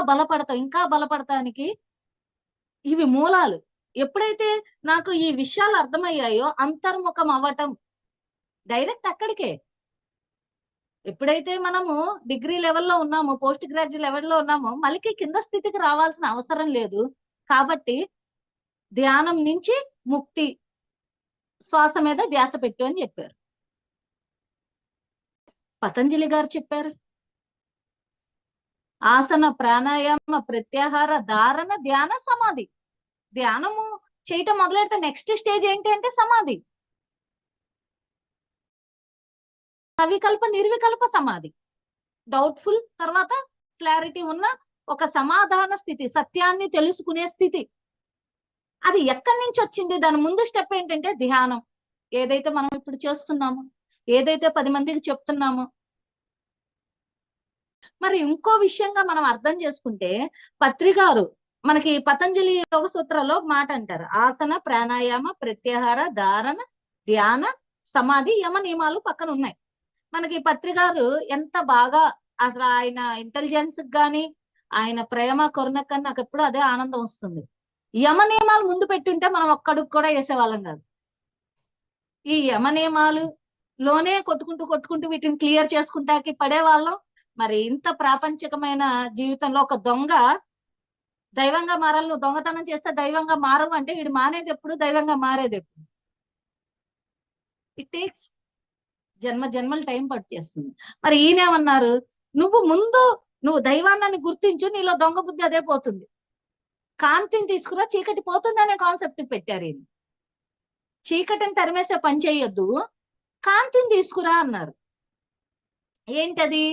బలపడటానికి ఇవి మూలాలు. ఎప్పుడైతే నాకు ఈ విషయాలు అర్థమయ్యాయో అంతర్ముఖం అవ్వటం డైరెక్ట్ అక్కడికే. ఎప్పుడైతే మనము డిగ్రీ లెవెల్లో ఉన్నామో పోస్ట్ గ్రాడ్యుయేట్ లెవెల్లో ఉన్నామో మళ్ళీ కింద స్థితికి రావాల్సిన అవసరం లేదు. కాబట్టి ధ్యానం నుంచి ముక్తి, శ్వాస మీద ధ్యాస పెట్టు అని చెప్పారు. పతంజలి గారు చెప్పారు, ఆసన ప్రాణాయామ ప్రత్యాహార ధారణ ధ్యాన సమాధి. ధ్యానము చేయటం మొదలెడితే నెక్స్ట్ స్టేజ్ ఏంటి అంటే సమాధి, సవికల్ప నిర్వికల్ప సమాధి, డౌట్ఫుల్ తర్వాత క్లారిటీ ఉన్న ఒక సమాధాన స్థితి, సత్యాన్ని తెలుసుకునే స్థితి. అది ఎక్కడి నుంచి వచ్చింది, దాని ముందు స్టెప్ ఏంటంటే ధ్యానం. ఏదైతే మనం ఇప్పుడు చేస్తున్నామో, ఏదైతే 10 మందికి చెప్తున్నామో. మరి ఇంకో విషయంగా మనం అర్థం చేసుకుంటే పత్రి గారు మనకి పతంజలి యోగ సూత్రాల్లో ఒక మాట అంటారు, ఆసన ప్రాణాయామ ప్రత్యాహార ధారణ ధ్యాన సమాధి యమ నియమాలు పక్కన ఉన్నాయి. మనకి పత్రి గారు ఎంత బాగా, అసలు ఆయన ఇంటెలిజెన్స్ గాని ఆయన ప్రేమ కరుణ కన్నా నాకు ఎప్పుడు అదే ఆనందం వస్తుంది. యమ నియమాలు ముందు పెట్టుంటే మనం ఒక్కడుగు కూడా వేసేవాళ్ళం కాదు. ఈ యమ నియమాలు లోనే కొట్టుకుంటూ వీటిని క్లియర్ చేసుకుంటాకి పడేవాళ్ళం. మరి ఇంత ప్రాపంచికమైన జీవితంలో ఒక దొంగ దైవంగా మారాలి, నువ్వు దొంగతనం చేస్తే దైవంగా మారవు అంటే వీడు మానేది ఎప్పుడు, దైవంగా మారేది ఎప్పుడు? ఇట్ టేక్స్ జన్మలు టైం పట్టేస్తుంది. మరి ఈయనేమన్నారు, నువ్వు దైవాన్ని గుర్తించు, నీలో దొంగ బుద్ధి అదే పోతుంది, కాంతిని తీసుకురా చీకటి పోతుంది అనే కాన్సెప్ట్ పెట్టారు. ఈయన చీకటిని తరిమేసే పని చేయొద్దు, కాంతిని తీసుకురా అన్నారు. ఏంటది?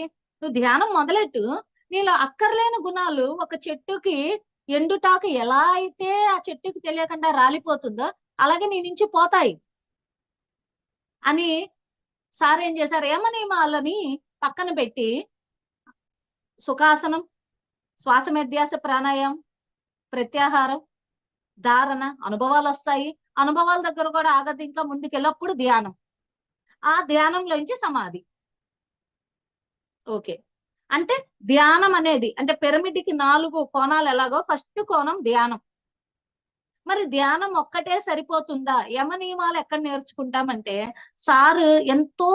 నువ్వు ధ్యానం మొదలెట్టు, నీలో అక్కర్లేని గుణాలు, ఒక చెట్టుకి ఎండుటాకు ఎలా అయితే ఆ చెట్టుకి తెలియకుండా రాలిపోతుందో అలాగే నీ నుంచి పోతాయి అని సార్ ఏం చేశారు, యమ నియమాలని పక్కన పెట్టి సుఖాసనం, శ్వాస మెధ్యాస ప్రాణాయామం, ప్రత్యాహారం, ధారణ, అనుభవాలు వస్తాయి. అనుభవాల దగ్గర కూడా ఆగదు, ఇంకా ముందుకెళ్ళప్పుడు ధ్యానం, ఆ ధ్యానంలోంచి సమాధి. ఓకే, అంటే ధ్యానం అనేది అంటే పిరమిడ్కి 4 కోణాలు ఎలాగో ఫస్ట్ కోణం ధ్యానం. మరి ధ్యానం ఒక్కటే సరిపోతుందా? యమ నియమాలు ఎక్కడ నేర్చుకుంటామంటే సారు ఎంతో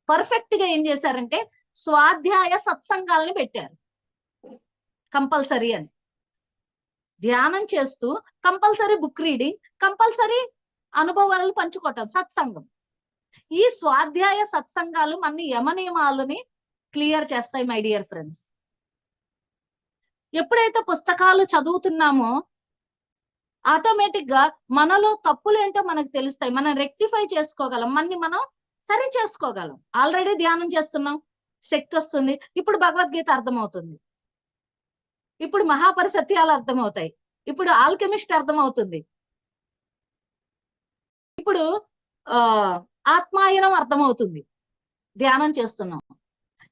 పర్ఫెక్ట్ గా ఏం చేశారంటే స్వాధ్యాయ సత్సంగాల్ని పెట్టారు కంపల్సరీ అని. ధ్యానం చేస్తూ కంపల్సరీ బుక్ రీడింగ్, కంపల్సరీ అనుభవాలను పంచుకోవటం, సత్సంగం. ఈ స్వాధ్యాయ సత్సంగాలు మన యమ నియమాలని క్లియర్ చేస్తాయి మై డియర్ ఫ్రెండ్స్. ఎప్పుడైతే పుస్తకాలు చదువుతున్నామో ఆటోమేటిక్ గా మనలో తప్పులు ఏంటో మనకు తెలుస్తాయి, మనం రెక్టిఫై చేసుకోగలం, మనం సరి చేసుకోగలం. ఆల్రెడీ ధ్యానం చేస్తున్నాం, శక్తి వస్తుంది, ఇప్పుడు భగవద్గీత అర్థమవుతుంది, ఇప్పుడు మహాపరిసత్యాలు అర్థమవుతాయి, ఇప్పుడు ఆల్కెమిస్ట్ అర్థమవుతుంది, ఇప్పుడు ఆత్మాయనం అర్థమవుతుంది, ధ్యానం చేస్తున్నాం.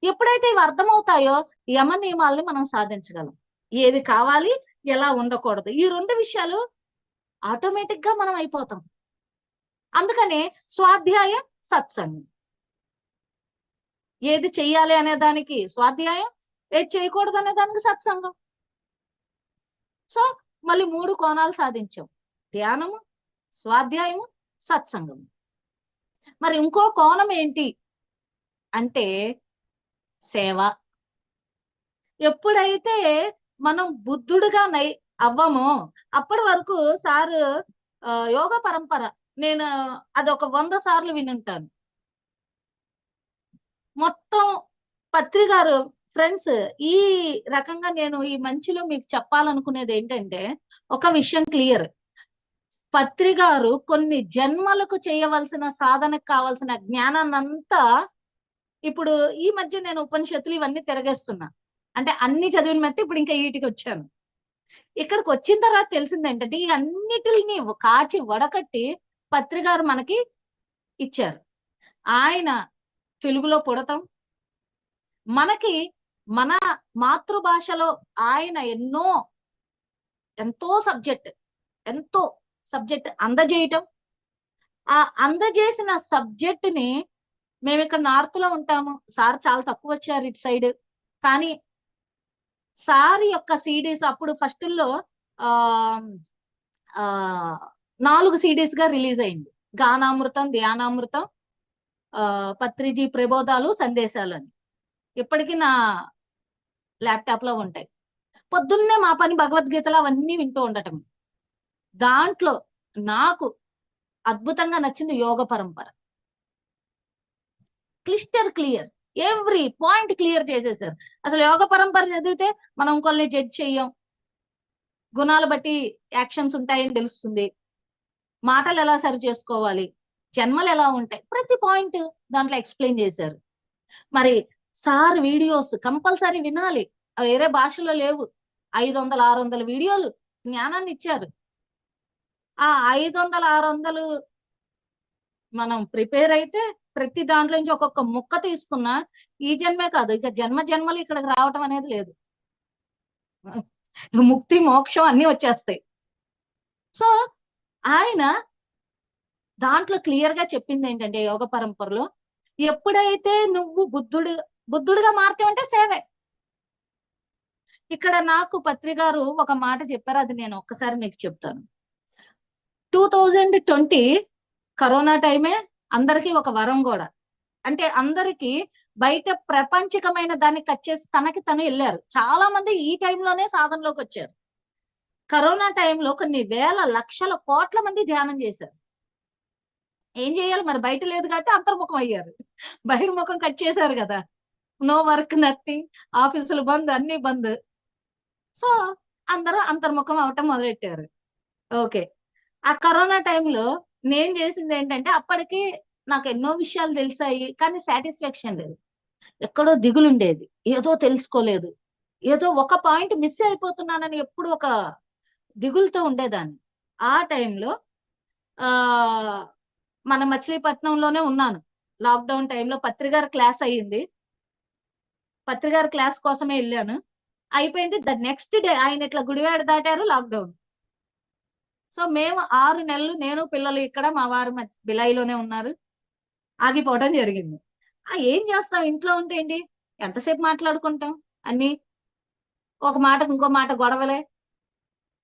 ఎప్పుడైతే ఇవి అర్థమవుతాయో యమ నియమాలని మనం సాధించగలం. ఏది కావాలి, ఎలా ఉండకూడదు, ఈ 2 విషయాలు ఆటోమేటిక్ గా మనం అయిపోతాం. అందుకనే స్వాధ్యాయ సత్సంగం. ఏది చెయ్యాలి అనే దానికి స్వాధ్యాయం, ఏది చేయకూడదు అనే దానికి సత్సంగం. సో మళ్ళీ 3 కోణాలు సాధించాం, ధ్యానము, స్వాధ్యాయము, సత్సంగం. మరి ఇంకో కోణం ఏంటి అంటే సేవ. ఎప్పుడైతే మనం బుద్ధుడుగా అవ్వమో అప్పటి వరకు సారు యోగ పరంపర నేను అదొక 100 సార్లు వినుంటాను. మొత్తం పత్రి గారు ఫ్రెండ్స్, ఈ రకంగా నేను ఈ మంచిలో మీకు చెప్పాలనుకునేది ఏంటంటే ఒక విషయం క్లియర్, పత్రి గారు కొన్ని జన్మలకు చేయవలసిన సాధనకు కావాల్సిన జ్ఞానాన్ని అంతా ఇప్పుడు ఈ మధ్య నేను ఉపనిషత్తులు ఇవన్నీ తిరగేస్తున్నా, అంటే అన్ని చదివిన మట్టి ఇప్పుడు ఇంకా వీటికి వచ్చాను. ఇక్కడికి వచ్చిన తర్వాత తెలిసింది ఏంటంటే ఈ అన్నిటిని కాచి వడకట్టి పత్రి గారు మనకి ఇచ్చారు. ఆయన తెలుగులో పుడతాం, మనకి మన మాతృభాషలో ఆయన ఎంతో సబ్జెక్ట్ అందజేయటం, ఆ అందజేసిన సబ్జెక్ట్ ని మేము ఇక్కడ నార్త్ లో ఉంటాము, సార్ చాలా తక్కువ వచ్చారు ఇటు సైడ్, కానీ సార్ యొక్క సిడీస్ అప్పుడు ఫస్ట్ లో 4 సిడీస్ గా రిలీజ్ అయింది, గానామృతం, ధ్యానామృతం, పత్రిజీ ప్రబోధాలు, సందేశాలు అని. ఇప్పటికీ నా ల్యాప్టాప్ లో ఉంటాయి. పొద్దున్నే మా పని భగవద్గీతలు అవన్నీ వింటూ ఉండటం. దాంట్లో నాకు అద్భుతంగా నచ్చింది యోగ పరంపర. క్లియర్ ఎవ్రీ పాయింట్ క్లియర్ చేసేసారు. అసలు యోగ పరంపర చదివితే మనం కొన్ని జడ్జ్ చెయ్యం, గుణాలు బట్టి యాక్షన్స్ ఉంటాయని తెలుస్తుంది, మాటలు ఎలా సరి చేసుకోవాలి, జన్మలు ఎలా ఉంటాయి, ప్రతి పాయింట్ దాంట్లో ఎక్స్ప్లెయిన్ చేశారు. మరి సార్ వీడియోస్ కంపల్సరీ వినాలి, వేరే భాషలో లేవు, 500-600 వీడియోలు జ్ఞానాన్ని ఇచ్చారు. ఆ 500-600 మనం ప్రిపేర్ అయితే ప్రతి దాంట్లో నుంచి ఒక్కొక్క ముక్క తీసుకున్నా ఈ జన్మే కాదు, ఇక జన్మ జన్మలు ఇక్కడికి రావటం అనేది లేదు. ముక్తి మోక్షం అన్ని వచ్చేస్తాయి. సో ఆయన దాంట్లో క్లియర్ గా చెప్పింది ఏంటంటే, యోగ పరంపరలో ఎప్పుడైతే నువ్వు బుద్ధుడిగా మారటం అంటే సేవే. ఇక్కడ నాకు పత్రి గారు ఒక మాట చెప్పారు, అది నేను ఒక్కసారి మీకు చెప్తాను. 2020 కరోనా టైమే అందరికీ ఒక వరం కూడా. అంటే అందరికీ బయట ప్రపంచకమైన దాన్ని కట్ చేసి తనకి తను వెళ్ళారు. చాలా మంది ఈ టైంలోనే సాధనలోకి వచ్చారు. కరోనా టైంలో కొన్ని వేల లక్షల కోట్ల మంది ధ్యానం చేశారు. ఏం చేయాలి మరి, బయట లేదు కాబట్టి అంతర్ముఖం అయ్యారు. బహిర్ముఖం కట్ చేశారు కదా, నో వర్క్ నథింగ్, ఆఫీసులు బంద్, అన్ని బంద్. సో అందరూ అంతర్ముఖం అవటం మొదలెట్టారు. ఓకే, ఆ కరోనా టైంలో నేను చేసింది ఏంటంటే, అప్పటికి నాకు ఎన్నో విషయాలు తెలిసాయి, కానీ సాటిస్ఫాక్షన్ లేదు. ఎక్కడో దిగులు ఉండేది, ఏదో తెలుసుకోలేదు, ఏదో ఒక పాయింట్ మిస్ అయిపోతున్నానని ఎప్పుడు ఒక దిగులతో ఉండేదాన్ని. ఆ టైంలో ఆ మన మచిలీపట్నంలోనే ఉన్నాను. లాక్డౌన్ టైంలో పత్రిగారి క్లాస్ అయ్యింది. పత్రిగారి క్లాస్ కోసమే వెళ్ళాను. అయిపోయింది. ద నెక్స్ట్ డే ఆయన ఇట్లా గుడివాడ దాటారు, లాక్డౌన్. సో మేము 6 నెలలు, నేను పిల్లలు ఇక్కడ, మా వారు బిలాయిలోనే ఉన్నారు, ఆగిపోవడం జరిగింది. ఏం చేస్తాం, ఇంట్లో ఉంటే ఏంటి, ఎంతసేపు మాట్లాడుకుంటాం, అన్ని ఒక మాటకు ఇంకో మాట గొడవలే.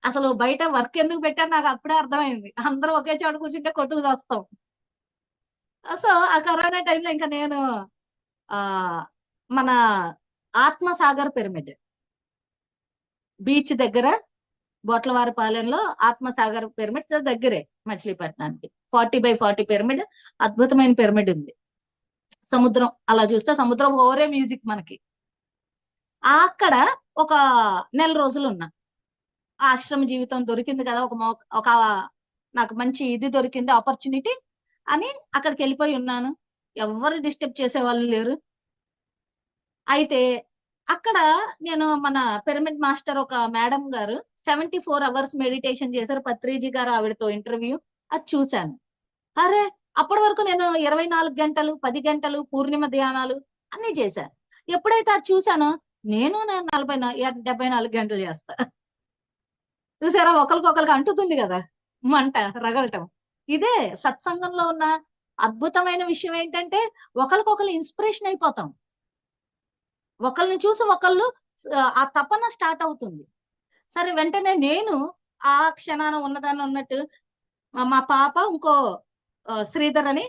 అసలు బయట వర్క్ ఎందుకు పెట్టారు నాకు అప్పుడే అర్థమైంది. అందరూ ఒకే చోట కూర్చుంటే కొట్టుకు చేస్తాం. సో ఆ కరోనా టైంలో ఇంకా నేను ఆ మన ఆత్మసాగర్ పిరమిడ్ బీచ్ దగ్గర, బొట్లవారిపాలెంలో ఆత్మసాగర్ పిరమిడ్ దగ్గరే మచిలీపట్నానికి 40x40 పిరమిడ్, అద్భుతమైన పిరమిడ్ ఉంది. సముద్రం అలా చూస్తే సముద్రం ఓరే మ్యూజిక్ మనకి. అక్కడ ఒక నెల రోజులు ఉన్నా. ఆశ్రమ జీవితం దొరికింది కదా, ఒక నాకు మంచి ఇది దొరికింది, ఆపర్చునిటీ అని అక్కడికి వెళ్ళిపోయి ఉన్నాను. ఎవరు డిస్టర్బ్ చేసే వాళ్ళు లేరు. అయితే అక్కడ నేను మన పిరమిడ్ మాస్టర్ ఒక మేడం గారు 74 అవర్స్ మెడిటేషన్ చేశారు. పత్రిజీ గారు ఆవిడతో ఇంటర్వ్యూ, అది చూశాను. అరే, అప్పటి వరకు నేను 24 గంటలు 10 గంటలు పూర్ణిమ ధ్యానాలు అన్ని చేశాను. ఎప్పుడైతే అది చూశానో నేను 74 గంటలు చేస్తా. చూసారా, ఒకరికొకరికి అంటుతుంది కదా మంట, రగలటం. ఇదే సత్సంగంలో ఉన్న అద్భుతమైన విషయం ఏంటంటే, ఒకరికొకరు ఇన్స్పిరేషన్ అయిపోతాం. ఒకరిని చూసి ఒకళ్ళు ఆ తపన స్టార్ట్ అవుతుంది. సరే, వెంటనే నేను ఆ క్షణాన ఉన్నదాన్ని ఉన్నట్టు మా పాప, ఇంకో శ్రీధర్ అని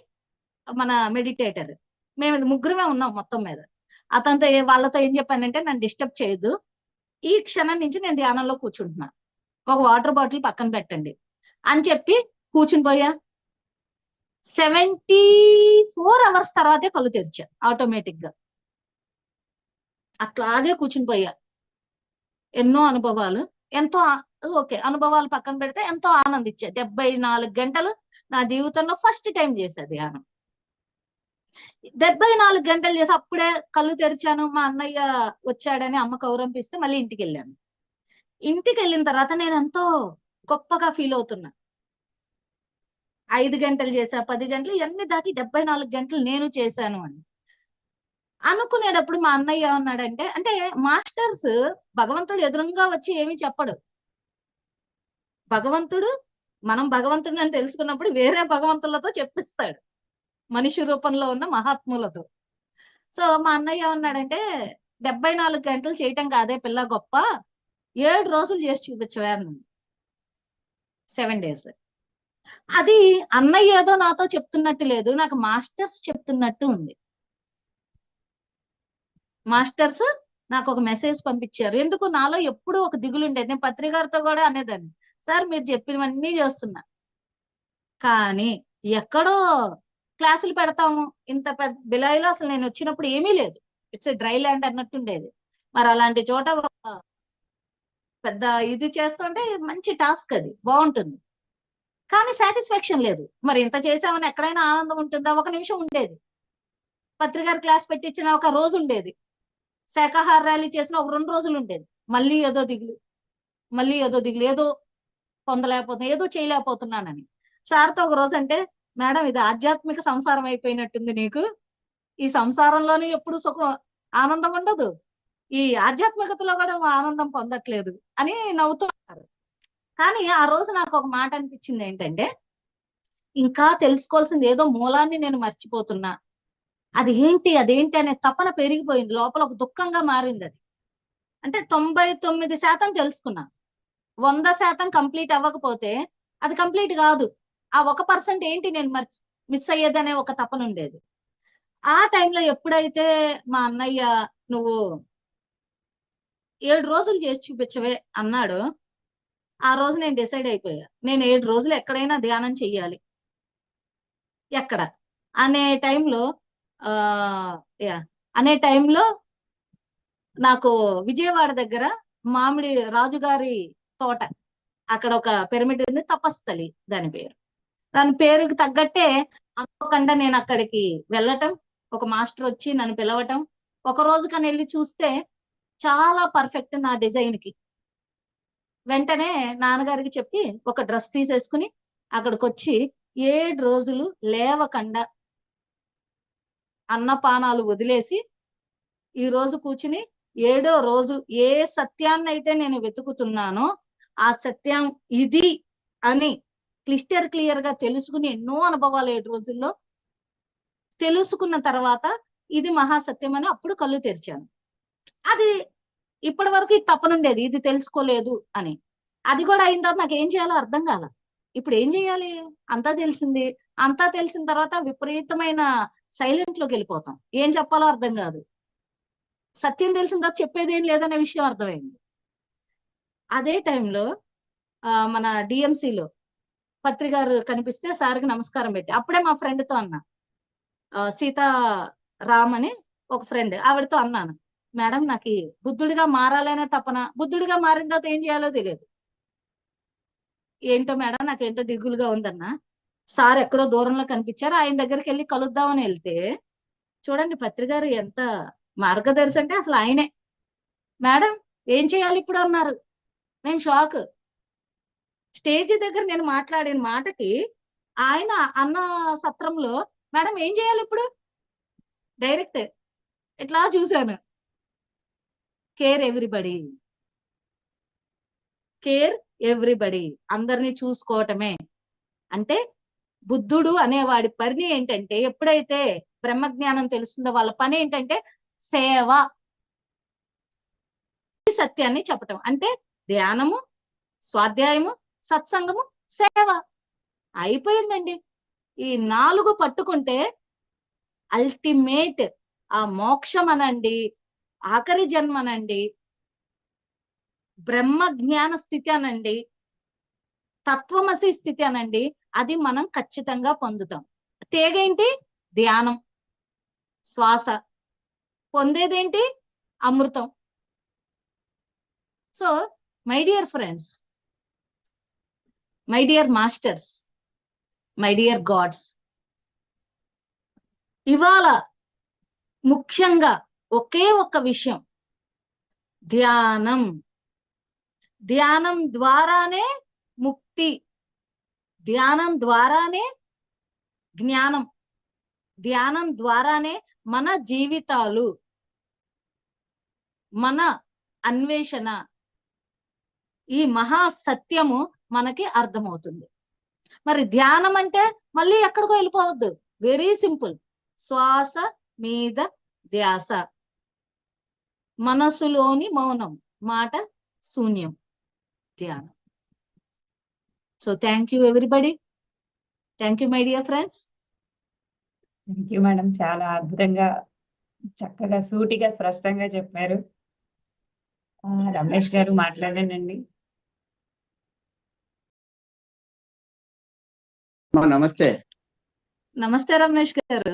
మన మెడిటేటర్, మేము ముగ్గురమే ఉన్నాం మొత్తం మీద. అతనితో వాళ్ళతో ఏం చెప్పానంటే, నన్ను డిస్టర్బ్ చేయొద్దు, ఈ క్షణం నుంచి నేను ధ్యానంలో కూర్చుంటున్నా, ఒక వాటర్ బాటిల్ పక్కన పెట్టండి అని చెప్పి కూర్చుని పోయా. 74 అవర్స్ తర్వాతే కళ్ళు తెరిచా ఆటోమేటిక్ గా. అట్లాగే కూర్చుని పోయా. ఎన్నో అనుభవాలు, ఎంతో ఓకే అనుభవాలు పక్కన పెడితే ఎంతో ఆనందించా. 74 గంటలు నా జీవితంలో ఫస్ట్ టైం చేశా ధ్యానం. 74 గంటలు చేసి అప్పుడే కళ్ళు తెరిచాను. మా అన్నయ్య వచ్చాడని అమ్మ కౌరంపిస్తే మళ్ళీ ఇంటికి వెళ్ళాను. ఇంటికి వెళ్ళిన తర్వాత నేను ఎంతో గొప్పగా ఫీల్ అవుతున్నా. 5 గంటలు చేశా, 10 గంటలు, ఇవన్నీ దాటి 74 గంటలు నేను చేశాను అని అనుకునేటప్పుడు మా అన్నయ్య ఏమన్నాడంటే, అంటే మాస్టర్స్ భగవంతుడు ఎదురుగా వచ్చి ఏమీ చెప్పడు. భగవంతుడు, మనం భగవంతుడు అని తెలుసుకున్నప్పుడు వేరే భగవంతులతో చెప్పిస్తాడు, మనిషి రూపంలో ఉన్న మహాత్ములతో. సో మా అన్నయ్య ఏమన్నాడంటే, 74 గంటలు చేయటం కాదే పిల్ల గొప్ప, 7 రోజులు చేసి చూపించవారు, 7 days. అది అన్నయ్య ఏదో నాతో చెప్తున్నట్టు లేదు, నాకు మాస్టర్స్ చెప్తున్నట్టు ఉంది. మాస్టర్స్ నాకు ఒక మెసేజ్ పంపించారు. ఎందుకు నాలో ఎప్పుడు ఒక దిగులు ఉండేది. నేను పత్రికారితో కూడా అనేదాన్ని, సార్ మీరు చెప్పినవన్నీ చేస్తున్నా, కానీ ఎక్కడో క్లాసులు పెడతాము, ఇంత పెద్ద బిలాయిలో అసలు నేను వచ్చినప్పుడు ఏమీ లేదు, ఇట్స్ డ్రై ల్యాండ్ అన్నట్టు ఉండేది. మరి అలాంటి చోట పెద్ద ఇది చేస్తుంటే మంచి టాస్క్, అది బాగుంటుంది, కానీ సాటిస్ఫాక్షన్ లేదు. మరి ఇంత చేసామని ఎక్కడైనా ఆనందం ఉంటుందా? ఒక నిమిషం ఉండేది. పత్రికారి క్లాస్ పెట్టించిన ఒక రోజు ఉండేది, శాకాహార ర్యాలీ చేసిన ఒక 2 రోజులు ఉండేది, మళ్ళీ ఏదో దిగులు, మళ్ళీ ఏదో దిగులు, ఏదో పొందలేకపోతున్నా, ఏదో చేయలేకపోతున్నానని. సార్తో ఒక రోజు అంటే, మేడం ఇది ఆధ్యాత్మిక సంసారం అయిపోయినట్టుంది నీకు, ఈ సంసారంలోనే ఎప్పుడు సుఖం ఆనందం ఉండదు, ఈ ఆధ్యాత్మికతలో కూడా నువ్వు ఆనందం పొందట్లేదు అని నవ్వుతూ ఉంటారు. కానీ ఆ రోజు నాకు ఒక మాట అనిపించింది ఏంటంటే, ఇంకా తెలుసుకోవాల్సింది ఏదో మూలాన్ని నేను మర్చిపోతున్నా, అదేంటి అనే తపన పెరిగిపోయింది లోపల, ఒక దుఃఖంగా మారింది అది. అంటే 99% తెలుసుకున్నా, 100% కంప్లీట్ అవ్వకపోతే అది కంప్లీట్ కాదు. ఆ 1% ఏంటి నేను మిస్ అయ్యేదనే ఒక తపన ఉండేది. ఆ టైంలో ఎప్పుడైతే మా అన్నయ్య నువ్వు 7 రోజులు చేసి చూపించవే అన్నాడు, ఆ రోజు నేను డిసైడ్ అయిపోయా, నేను 7 రోజులు ఎక్కడైనా ధ్యానం చెయ్యాలి. ఎక్కడ అనే టైంలో ఆ యా అనే టైంలో నాకు విజయవాడ దగ్గర మామిడి రాజుగారి తోట, అక్కడ ఒక పిరమిడ్ ఉంది, తపస్థలి దాని పేరు. దాని పేరుకి తగ్గట్టే అనుకోకుండా నేను అక్కడికి వెళ్ళటం, ఒక మాస్టర్ వచ్చి నన్ను పిలవటం, ఒక రోజు కానీ వెళ్ళి చూస్తే చాలా పర్ఫెక్ట్ నా డిజైన్ కి. వెంటనే నాన్నగారికి చెప్పి ఒక డ్రెస్ తీసేసుకుని అక్కడికి వచ్చి 7 రోజులు లేవకుండా అన్నపానాలు వదిలేసి ఈ రోజు కూర్చుని 7వ రోజు ఏ సత్యాన్ని అయితే నేను వెతుకుతున్నానో ఆ సత్యం ఇది అని క్లియర్ గా తెలుసుకుని, ఎన్నో అనుభవాలు 7 రోజుల్లో తెలుసుకున్న తర్వాత ఇది మహాసత్యం అని అప్పుడు కళ్ళు తెరిచాను. అది ఇప్పటి వరకు ఈ తప్పనుండేది, ఇది తెలుసుకోలేదు అని. అది కూడా అయిన తర్వాత నాకు ఏం చేయాలో అర్థం కాల. ఇప్పుడు ఏం చేయాలి, అంతా తెలిసింది, అంతా తెలిసిన తర్వాత విపరీతమైన సైలెంట్ లోకి వెళ్ళిపోతాం, ఏం చెప్పాలో అర్థం కాదు. సత్యం తెలిసిన తర్వాత చెప్పేది ఏం లేదనే విషయం అర్థమైంది. అదే టైంలో మన డిఎంసీలో పత్రి గారు కనిపిస్తే సార్కి నమస్కారం పెట్టి, అప్పుడే మా ఫ్రెండ్ తో అన్నా, సీతా రామ్ అని ఒక ఫ్రెండ్, ఆవిడతో అన్నాను, మేడం నాకు బుద్ధుడిగా మారాలనే తపన, బుద్ధుడిగా మారిన తర్వాత ఏం చేయాలో తెలియదు. ఏంటో మేడం నాకేంటో దిగులుగా ఉందన్నా. సార్ ఎక్కడో దూరంలో కనిపించారు, ఆయన దగ్గరికి వెళ్ళి కలుద్దామని వెళ్తే చూడండి పత్రి గారు ఎంత మార్గదర్శి అంటే అసలు ఆయనే. మేడం ఏం చేయాలి ఇప్పుడు అన్నారు. నేను షాక్. స్టేజ్ దగ్గర నేను మాట్లాడిన మాటకి ఆయన అన్న సత్రంలో మేడం ఏం చేయాలి ఇప్పుడు, డైరెక్ట్ ఇట్లా చూశాను. కేర్ ఎవ్రీబడి, కేర్ ఎవ్రీబడి, అందరినీ చూసుకోవటమే. అంటే బుద్ధుడు అనేవాడి పని ఏంటంటే, ఎప్పుడైతే బ్రహ్మజ్ఞానం తెలుస్తుందో వాళ్ళ పని ఏంటంటే సేవ, సత్యాన్ని చెప్పటం. అంటే ధ్యానము, స్వాధ్యాయము, సత్సంగము, సేవ, అయిపోయిందండి. ఈ 4 పట్టుకుంటే అల్టిమేట్ ఆ మోక్షం అనండి, ఆఖరి జన్మ అనండి, బ్రహ్మ జ్ఞాన స్థితి అనండి, తత్వమసి స్థితి అనండి, అది మనం ఖచ్చితంగా పొందుతాం. తేగేంటి, ధ్యానం, శ్వాస, పొందేదేంటి, అమృతం. So my dear friends, my dear masters, my dear gods, ఇవాళ ముఖ్యంగా ఒకే ఒక్క విషయం, ధ్యానం. ధ్యానం ద్వారానే ముక్తి, ధ్యానం ద్వారానే జ్ఞానం, ధ్యానం ద్వారానే మన జీవితాలు, మన అన్వేషణ, ఈ మహాసత్యము మనకి అర్థమవుతుంది. మరి ధ్యానం అంటే మళ్ళీ ఎక్కడికో వెళ్ళిపోవద్దు, వెరీ సింపుల్, శ్వాస మీద ధ్యాస, మనసులోని మౌనం, మాట శూన్యం, ధ్యానం. So thank you everybody, thank you my dear friends. Thank you madam, చాలా అద్భుతంగా, చక్కగా, సూటిగా, స్పష్టంగా చెప్పారు. రమేష్ గారు మాట్లాడండి. నమస్తే. నమస్తే రమేష్ గారు.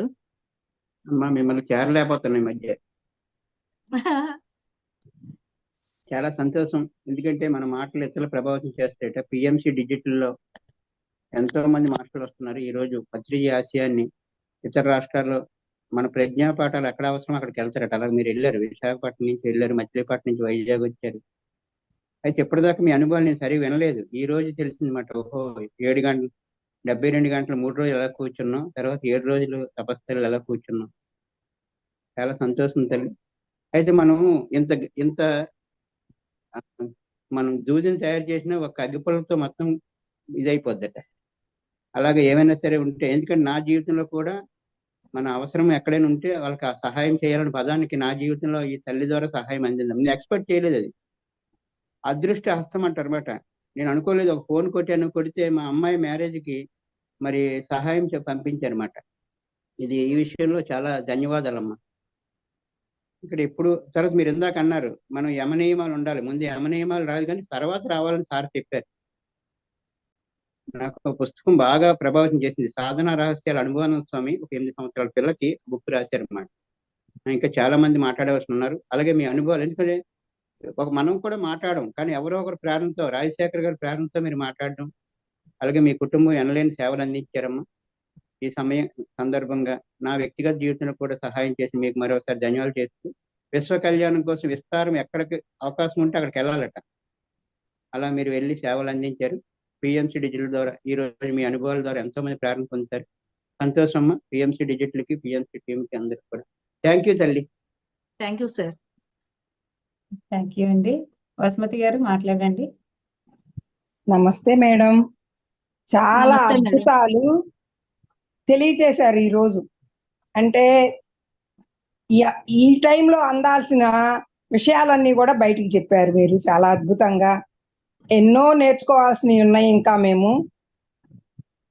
అమ్మా మిమ్మల్ని చేరలేకపోతున్నా ఈ మధ్య. చాలా సంతోషం, ఎందుకంటే మన మాటలు ఇతరుల ప్రభావితం చేస్తాయట. పిఎంసి డిజిటల్లో ఎంతో మంది మాస్టర్లు వస్తున్నారు. ఈ రోజు పత్రిజీ ఆశయాన్ని ఇతర రాష్ట్రాల్లో మన ప్రజ్ఞా పాఠాలు ఎక్కడ అవసరం అక్కడికి వెళ్తారట. అలాగే మీరు వెళ్ళారు, విశాఖపట్నం నుంచి వెళ్ళారు, మచిలీపట్నం నుంచి వైజాగ్ వచ్చారు. అయితే ఇప్పటిదాకా మీ అనుభవాలు నేను సరిగా వినలేదు, ఈ రోజు తెలిసిందన్నమాట. ఓహో 7 గంటలు 72 గంటలు 3 రోజులు ఎలా కూర్చున్నాం, తర్వాత 7 రోజులు తపస్సులు ఎలా కూర్చున్నాం. చాలా సంతోషం తల్లి. అయితే మనం ఇంత ఇంత ఆ, మనం దూదిని తయారు చేసిన ఒక అగ్గిపుల్లతో మొత్తం ఇదైపోద్దట. అలాగే ఏమైనా సరే ఉంటే, ఎందుకంటే నా జీవితంలో కూడా మన అవసరం ఎక్కడైనా ఉంటే వాళ్ళకి ఆ సహాయం చేయాలని పదానికి నా జీవితంలో ఈ తల్లి ద్వారా సహాయం అందింది. నేను ఎక్స్పెక్ట్ చేయలేదు అది. అదృష్ట హస్తం అంటారన్నమాట. నేను అనుకోలేదు, ఒక ఫోన్ కొడితే మా అమ్మాయి మ్యారేజ్కి మరి సహాయం పంపించారన్నమాట. ఈ విషయంలో చాలా ధన్యవాదాలమ్మా. ఇక్కడ ఎప్పుడు తర్వాత మీరు ఇందాక అన్నారు మనం యమ నియమాలు ఉండాలి, ముందు యమ నియమాలు రాదు కానీ తర్వాత రావాలని సార్ చెప్పారు. నాకు ఒక పుస్తకం బాగా ప్రభావితం చేసింది, సాధన రహస్యాల అనుభవానంద స్వామి ఒక 8 సంవత్సరాల పిల్లకి బుక్ రాశారు అన్నమాట. ఇంకా చాలా మంది మాట్లాడవలసి ఉన్నారు. అలాగే మీ అనుభవాలు, ఎందుకంటే మనం కూడా మాట్లాడడం, కానీ ఎవరో ఒకరు ప్రేరణతో, రాజశేఖర్ గారి ప్రేరణతో మీరు మాట్లాడడం, అలాగే మీ కుటుంబం ఎనలేని సేవలు అందించారమ్మా. ఈ సందర్భంగా నా వ్యక్తిగత జీవితంలో కూడా సహాయం చేసి మీకు మరోసారి ధన్యవాదాలు చేస్తూ, విశ్వ కళ్యాణం కోసం విస్తారం ఎక్కడికి అవకాశం ఉంటే అక్కడికి వెళ్ళాలట. అలా మీరు వెళ్ళి సేవలు అందించారు. పిఎంసి డిజిటల్ ద్వారా ఈ రోజు మీ అనుభవాల ద్వారా ఎంతో మంది ప్రేరణ పొందుతారు. సంతోషం అమ్మా. పిఎంసి డిజిటల్ కి, పిఎంసి టీమ్ కి అందరికి కూడా థ్యాంక్ యూ తల్లి. Thank you sir. Thank you అండి. వసుమతి గారు మాట్లాడండి. నమస్తే మేడం. చాలా నమస్తే మేడం. అద్భుతాలు తెలియచేశారు ఈ రోజు. అంటే ఈ టైంలో అందాల్సిన విషయాలన్నీ కూడా బయటికి చెప్పారు మీరు చాలా అద్భుతంగా. ఎన్నో నేర్చుకోవాల్సినవి ఉన్నాయి ఇంకా మేము.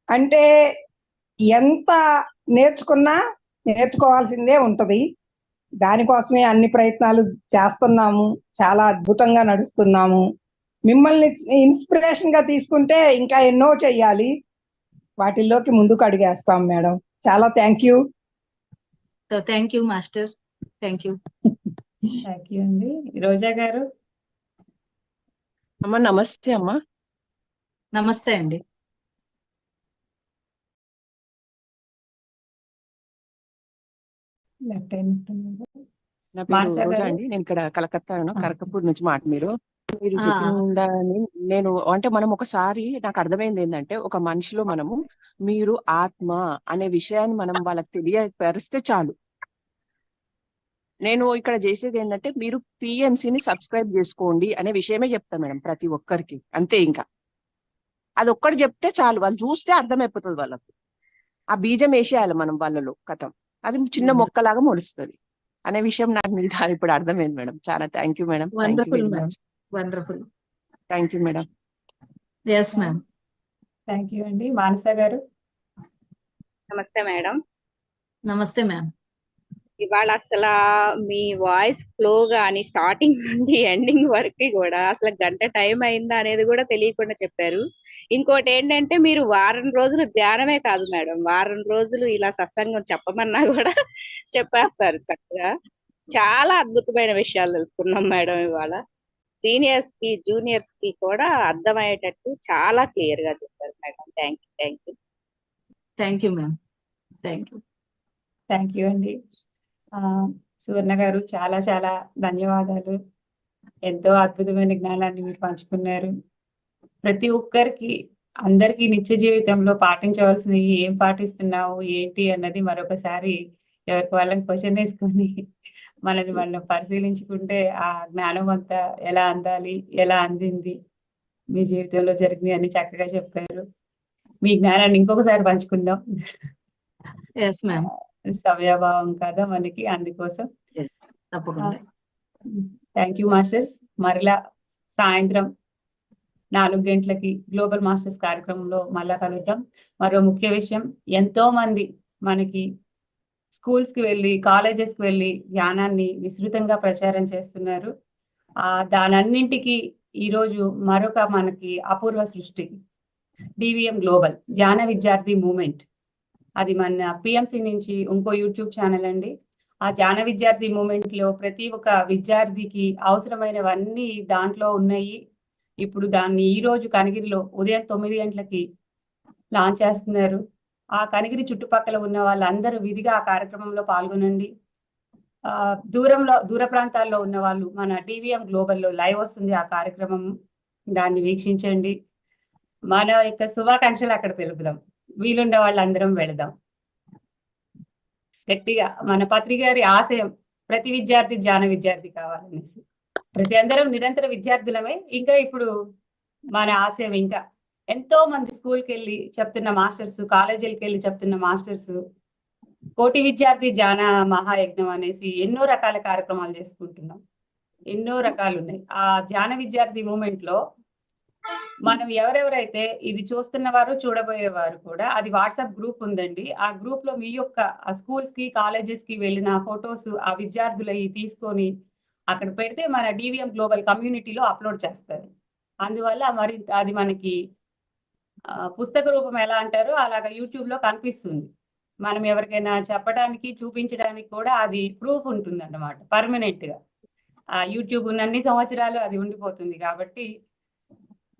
అంటే ఎంత నేర్చుకున్నా నేర్చుకోవాల్సిందే ఉంటది. దానికోసమే అన్ని ప్రయత్నాలు చేస్తున్నాము. చాలా అద్భుతంగా నడుస్తున్నాము. మిమ్మల్ని ఇన్స్పిరేషన్ గా తీసుకుంటే ఇంకా ఎన్నో చెయ్యాలి. వాటిల్లోకి ముందుకు అడిగేస్తాం మేడం. చాలా thank you. Thank you master. Thank you. Thank you అండి. రోజా గారు. అమ్మా నమస్తే అమ్మా. నమస్తే అండి. లెఫ్ట్ అయినట్టున్నారు. నా పేరు మానస రోజా గారు. అండి. నేను ఇక్కడ కలకత్తాను, ఆ. కరకపూర్ నుంచి మీరు ఆ. చెప్పిందా నేను అంటే మనం ఒకసారి నాకు అర్థమైంది ఏంటంటే, ఒక మనిషిలో మనము మీరు ఆత్మ అనే విషయాన్ని మనం వాళ్ళకి తెలియపరిస్తే చాలు. నేను ఇక్కడ చేసేది ఏంటంటే, మీరు పిఎంసిని సబ్స్క్రైబ్ చేసుకోండి అనే విషయమే చెప్తాను మేడం ప్రతి ఒక్కరికి. అంతే, ఇంకా అది ఒక్కటి చెప్తే చాలు, వాళ్ళు చూస్తే అర్థమైపోతుంది వాళ్ళకు. ఆ బీజం వేసేయాలి మనం వాళ్ళలో, కథం అది చిన్న మొక్కలాగా మొలుస్తుంది అనే విషయం నాకు మీకు ఇప్పుడు అర్థమైంది మేడం. చాలా thank you madam. Wonderful ma'am. Wonderful. Thank you madam. Yes ma'am. Thank you అండి. మానస గారు. నమస్తే మేడం. నమస్తే మ్యామ్. ఇవాళ అసలు మీ వాయిస్ ఫ్లో గాని స్టార్టింగ్ నుండి ఎండింగ్ వరకు కూడా అసలు గంట టైం అయిందా అనేది కూడా తెలియకుండా చెప్పారు. ఇంకోటి ఏంటంటే, మీరు వారం రోజులు ధ్యానమే కాదు మేడం, వారం రోజులు ఇలా సత్సంగం చెప్పమన్నా కూడా చెప్పేస్తారు చక్కగా. చాలా అద్భుతమైన విషయాలు తెలుసుకున్నాం మేడం ఇవాళ. సీనియర్స్ కి జూనియర్స్ కి కూడా అర్థమయ్యేటట్టు చాలా క్లియర్ గా చెప్పారు madam. Thank you. Thank you. Thank you ma'am. Thank you. Thank you అండి. సువర్ణ గారు, చాలా చాలా ధన్యవాదాలు. ఎంతో అద్భుతమైన జ్ఞానాన్ని మీరు పంచుకున్నారు. ప్రతి ఒక్కరికి, అందరికీ నిత్య జీవితంలో పాటించవలసినవి ఏం పాటిస్తున్నావు ఏంటి అన్నది మరొకసారి ఎవరికి వాళ్ళని క్వశ్చన్ వేసుకొని మనది మనం పరిశీలించుకుంటే ఆ జ్ఞానం అంతా ఎలా అందాలి, ఎలా అందింది, మీ జీవితంలో జరిగింది అని చక్కగా చెప్పారు. మీ జ్ఞానాన్ని ఇంకొకసారి పంచుకుందాం. Yes ma'am. సమయాభావం కదా మనకి, అందుకోసం. తప్పకుండా. Thank you masters. మరలా సాయంత్రం 4 గంటలకి గ్లోబల్ మాస్టర్స్ కార్యక్రమంలో మళ్ళా కలుద్దాం. మరో ముఖ్య విషయం, ఎంతో మంది మనకి స్కూల్స్ కి వెళ్ళి, కాలేజెస్ కి వెళ్ళి ధ్యానాన్ని విస్తృతంగా ప్రచారం చేస్తున్నారు. దానన్నింటికి ఈరోజు మరొక మనకి అపూర్వ సృష్టి, డివిఎం గ్లోబల్ ధ్యాన విద్యార్థి మూమెంట్. అది మన పిఎంసి నుంచి ఇంకో యూట్యూబ్ ఛానల్ అండి. ఆ ధ్యాన విద్యార్థి మూమెంట్ లో ప్రతి ఒక్క విద్యార్థికి అవసరమైనవన్నీ దాంట్లో ఉన్నాయి. ఇప్పుడు దాన్ని ఈ రోజు కనిగిరిలో ఉదయం 9 గంటలకి లాంచ్ చేస్తున్నారు. ఆ కనిగిరి చుట్టుపక్కల ఉన్న వాళ్ళందరూ విధిగా ఆ కార్యక్రమంలో పాల్గొనండి. దూర ప్రాంతాల్లో ఉన్న వాళ్ళు మన డివిఎం గ్లోబల్లో లైవ్ వస్తుంది ఆ కార్యక్రమం, దాన్ని వీక్షించండి. మన యొక్క శుభాకాంక్షలు అక్కడ తెలుపుదాం. వీలున్న వాళ్ళందరం వెళదాం. గట్టిగా మన పత్రిక గారి ఆశయం ప్రతి విద్యార్థి జ్ఞాన విద్యార్థి కావాలనేసి. ప్రతి అందరం నిరంతర విద్యార్థులమే. ఇంకా ఇప్పుడు మన ఆశయం ఇంకా ఎంతో మంది స్కూల్కి వెళ్ళి చెప్తున్న మాస్టర్స్, కాలేజీలకు వెళ్ళి చెప్తున్న మాస్టర్స్, కోటి విద్యార్థి జ్ఞాన మహాయజ్ఞం అనేసి ఎన్నో రకాల కార్యక్రమాలు చేసుకుంటున్నాం. ఎన్నో రకాలు ఉన్నాయి. ఆ జ్ఞాన విద్యార్థి మూమెంట్ లో మనం ఎవరెవరైతే ఇది చూస్తున్న వారు, చూడబోయేవారు కూడా, అది వాట్సాప్ గ్రూప్ ఉందండి. ఆ గ్రూప్ లో మీ యొక్క ఆ స్కూల్స్ కి, కాలేజెస్ కి వెళ్ళిన ఫొటోస్ ఆ విద్యార్థులవి తీసుకొని అక్కడ పెడితే మన డివిఎం గ్లోబల్ కమ్యూనిటీలో అప్లోడ్ చేస్తారు. అందువల్ల మరి అది మనకి పుస్తక రూపం ఎలా అంటారో అలాగా యూట్యూబ్ లో కనిపిస్తుంది. మనం ఎవరికైనా చెప్పడానికి, చూపించడానికి కూడా అది ప్రూఫ్ ఉంటుంది అన్నమాట, పర్మనెంట్ గా. ఆ యూట్యూబ్ ఉన్నన్ని సంవత్సరాలు అది ఉండిపోతుంది. కాబట్టి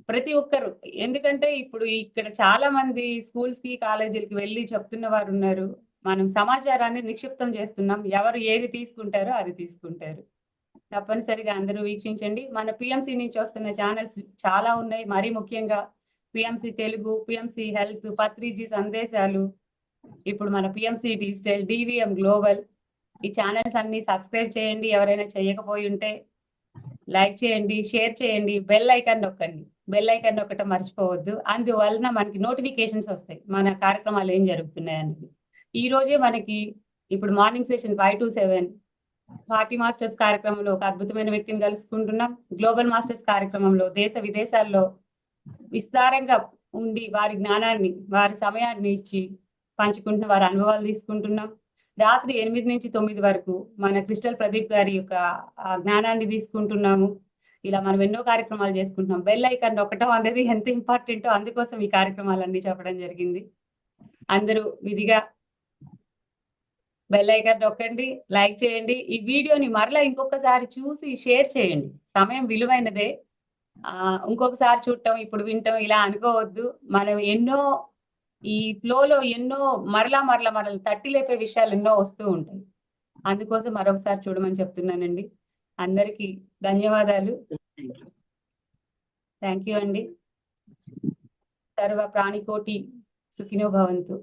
ప్రతి ఒక్కరు, ఎందుకంటే ఇప్పుడు ఇక్కడ చాలా మంది స్కూల్స్ కి, కాలేజీలకి వెళ్ళి చెప్తున్న వారు ఉన్నారు. మనం సమాచారాన్ని నిక్షిప్తం చేస్తున్నాం. ఎవరు ఏది తీసుకుంటారో అది తీసుకుంటారు. తప్పనిసరిగా అందరూ వీక్షించండి. మన పిఎంసి నుంచి వస్తున్న ఛానల్స్ చాలా ఉన్నాయి. మరీ ముఖ్యంగా PMC Telugu, PMC health, Patriji సందేశాలు, ఇప్పుడు మన పిఎంసి డిజిటల్, డివిఎం గ్లోబల్, ఈ ఛానల్స్ అన్ని సబ్స్క్రైబ్ చేయండి. ఎవరైనా చేయకపోయి ఉంటే లైక్ చేయండి, షేర్ చేయండి, బెల్ ఐకాన్ నొక్కండి. బెల్ ఐకాన్ నొక్కటం మర్చిపోవద్దు. అందువలన మనకి నోటిఫికేషన్స్ వస్తాయి మన కార్యక్రమాలు ఏం జరుగుతున్నాయి అనేది. ఈ రోజే మనకి ఇప్పుడు morning session 5 to 7 party masters కార్యక్రమంలో ఒక అద్భుతమైన వ్యక్తిని కలుసుకుంటున్నాం. గ్లోబల్ మాస్టర్స్ కార్యక్రమంలో దేశ విదేశాల్లో విస్తారంగా ఉండి వారి జ్ఞానాన్ని, వారి సమయాన్ని ఇచ్చి పంచుకుంటున్న వారి అనుభవాలు తీసుకుంటున్నాం. రాత్రి 8 నుంచి 9 వరకు మన క్రిస్టల్ ప్రదీప్ గారి యొక్క జ్ఞానాన్ని తీసుకుంటున్నాము. ఇలా మనం ఎన్నో కార్యక్రమాలు చేసుకుంటున్నాం. బెల్ ఐకాన్ నొక్కటం అనేది ఎంత ఇంపార్టెంటో అందుకోసం ఈ కార్యక్రమాలన్నీ చెప్పడం జరిగింది. అందరూ విధిగా బెల్ ఐకాన్ నొక్కండి, లైక్ చేయండి. ఈ వీడియోని మరలా ఇంకొకసారి చూసి షేర్ చేయండి. సమయం విలువైనదే. ఇంకొకసారి చూడటం, ఇప్పుడు వినటం ఇలా అనుకోవద్దు. మనం ఎన్నో ఈ ఫ్లోలో ఎన్నో మరలా తట్టి లేపే విషయాలు ఎన్నో వస్తూ ఉంటాయి. అందుకోసం మరొకసారి చూడమని చెప్తున్నానండి. అందరికీ ధన్యవాదాలు. థ్యాంక్ యూ అండి. సర్వ ప్రాణికోటి సుఖినో భవంతు.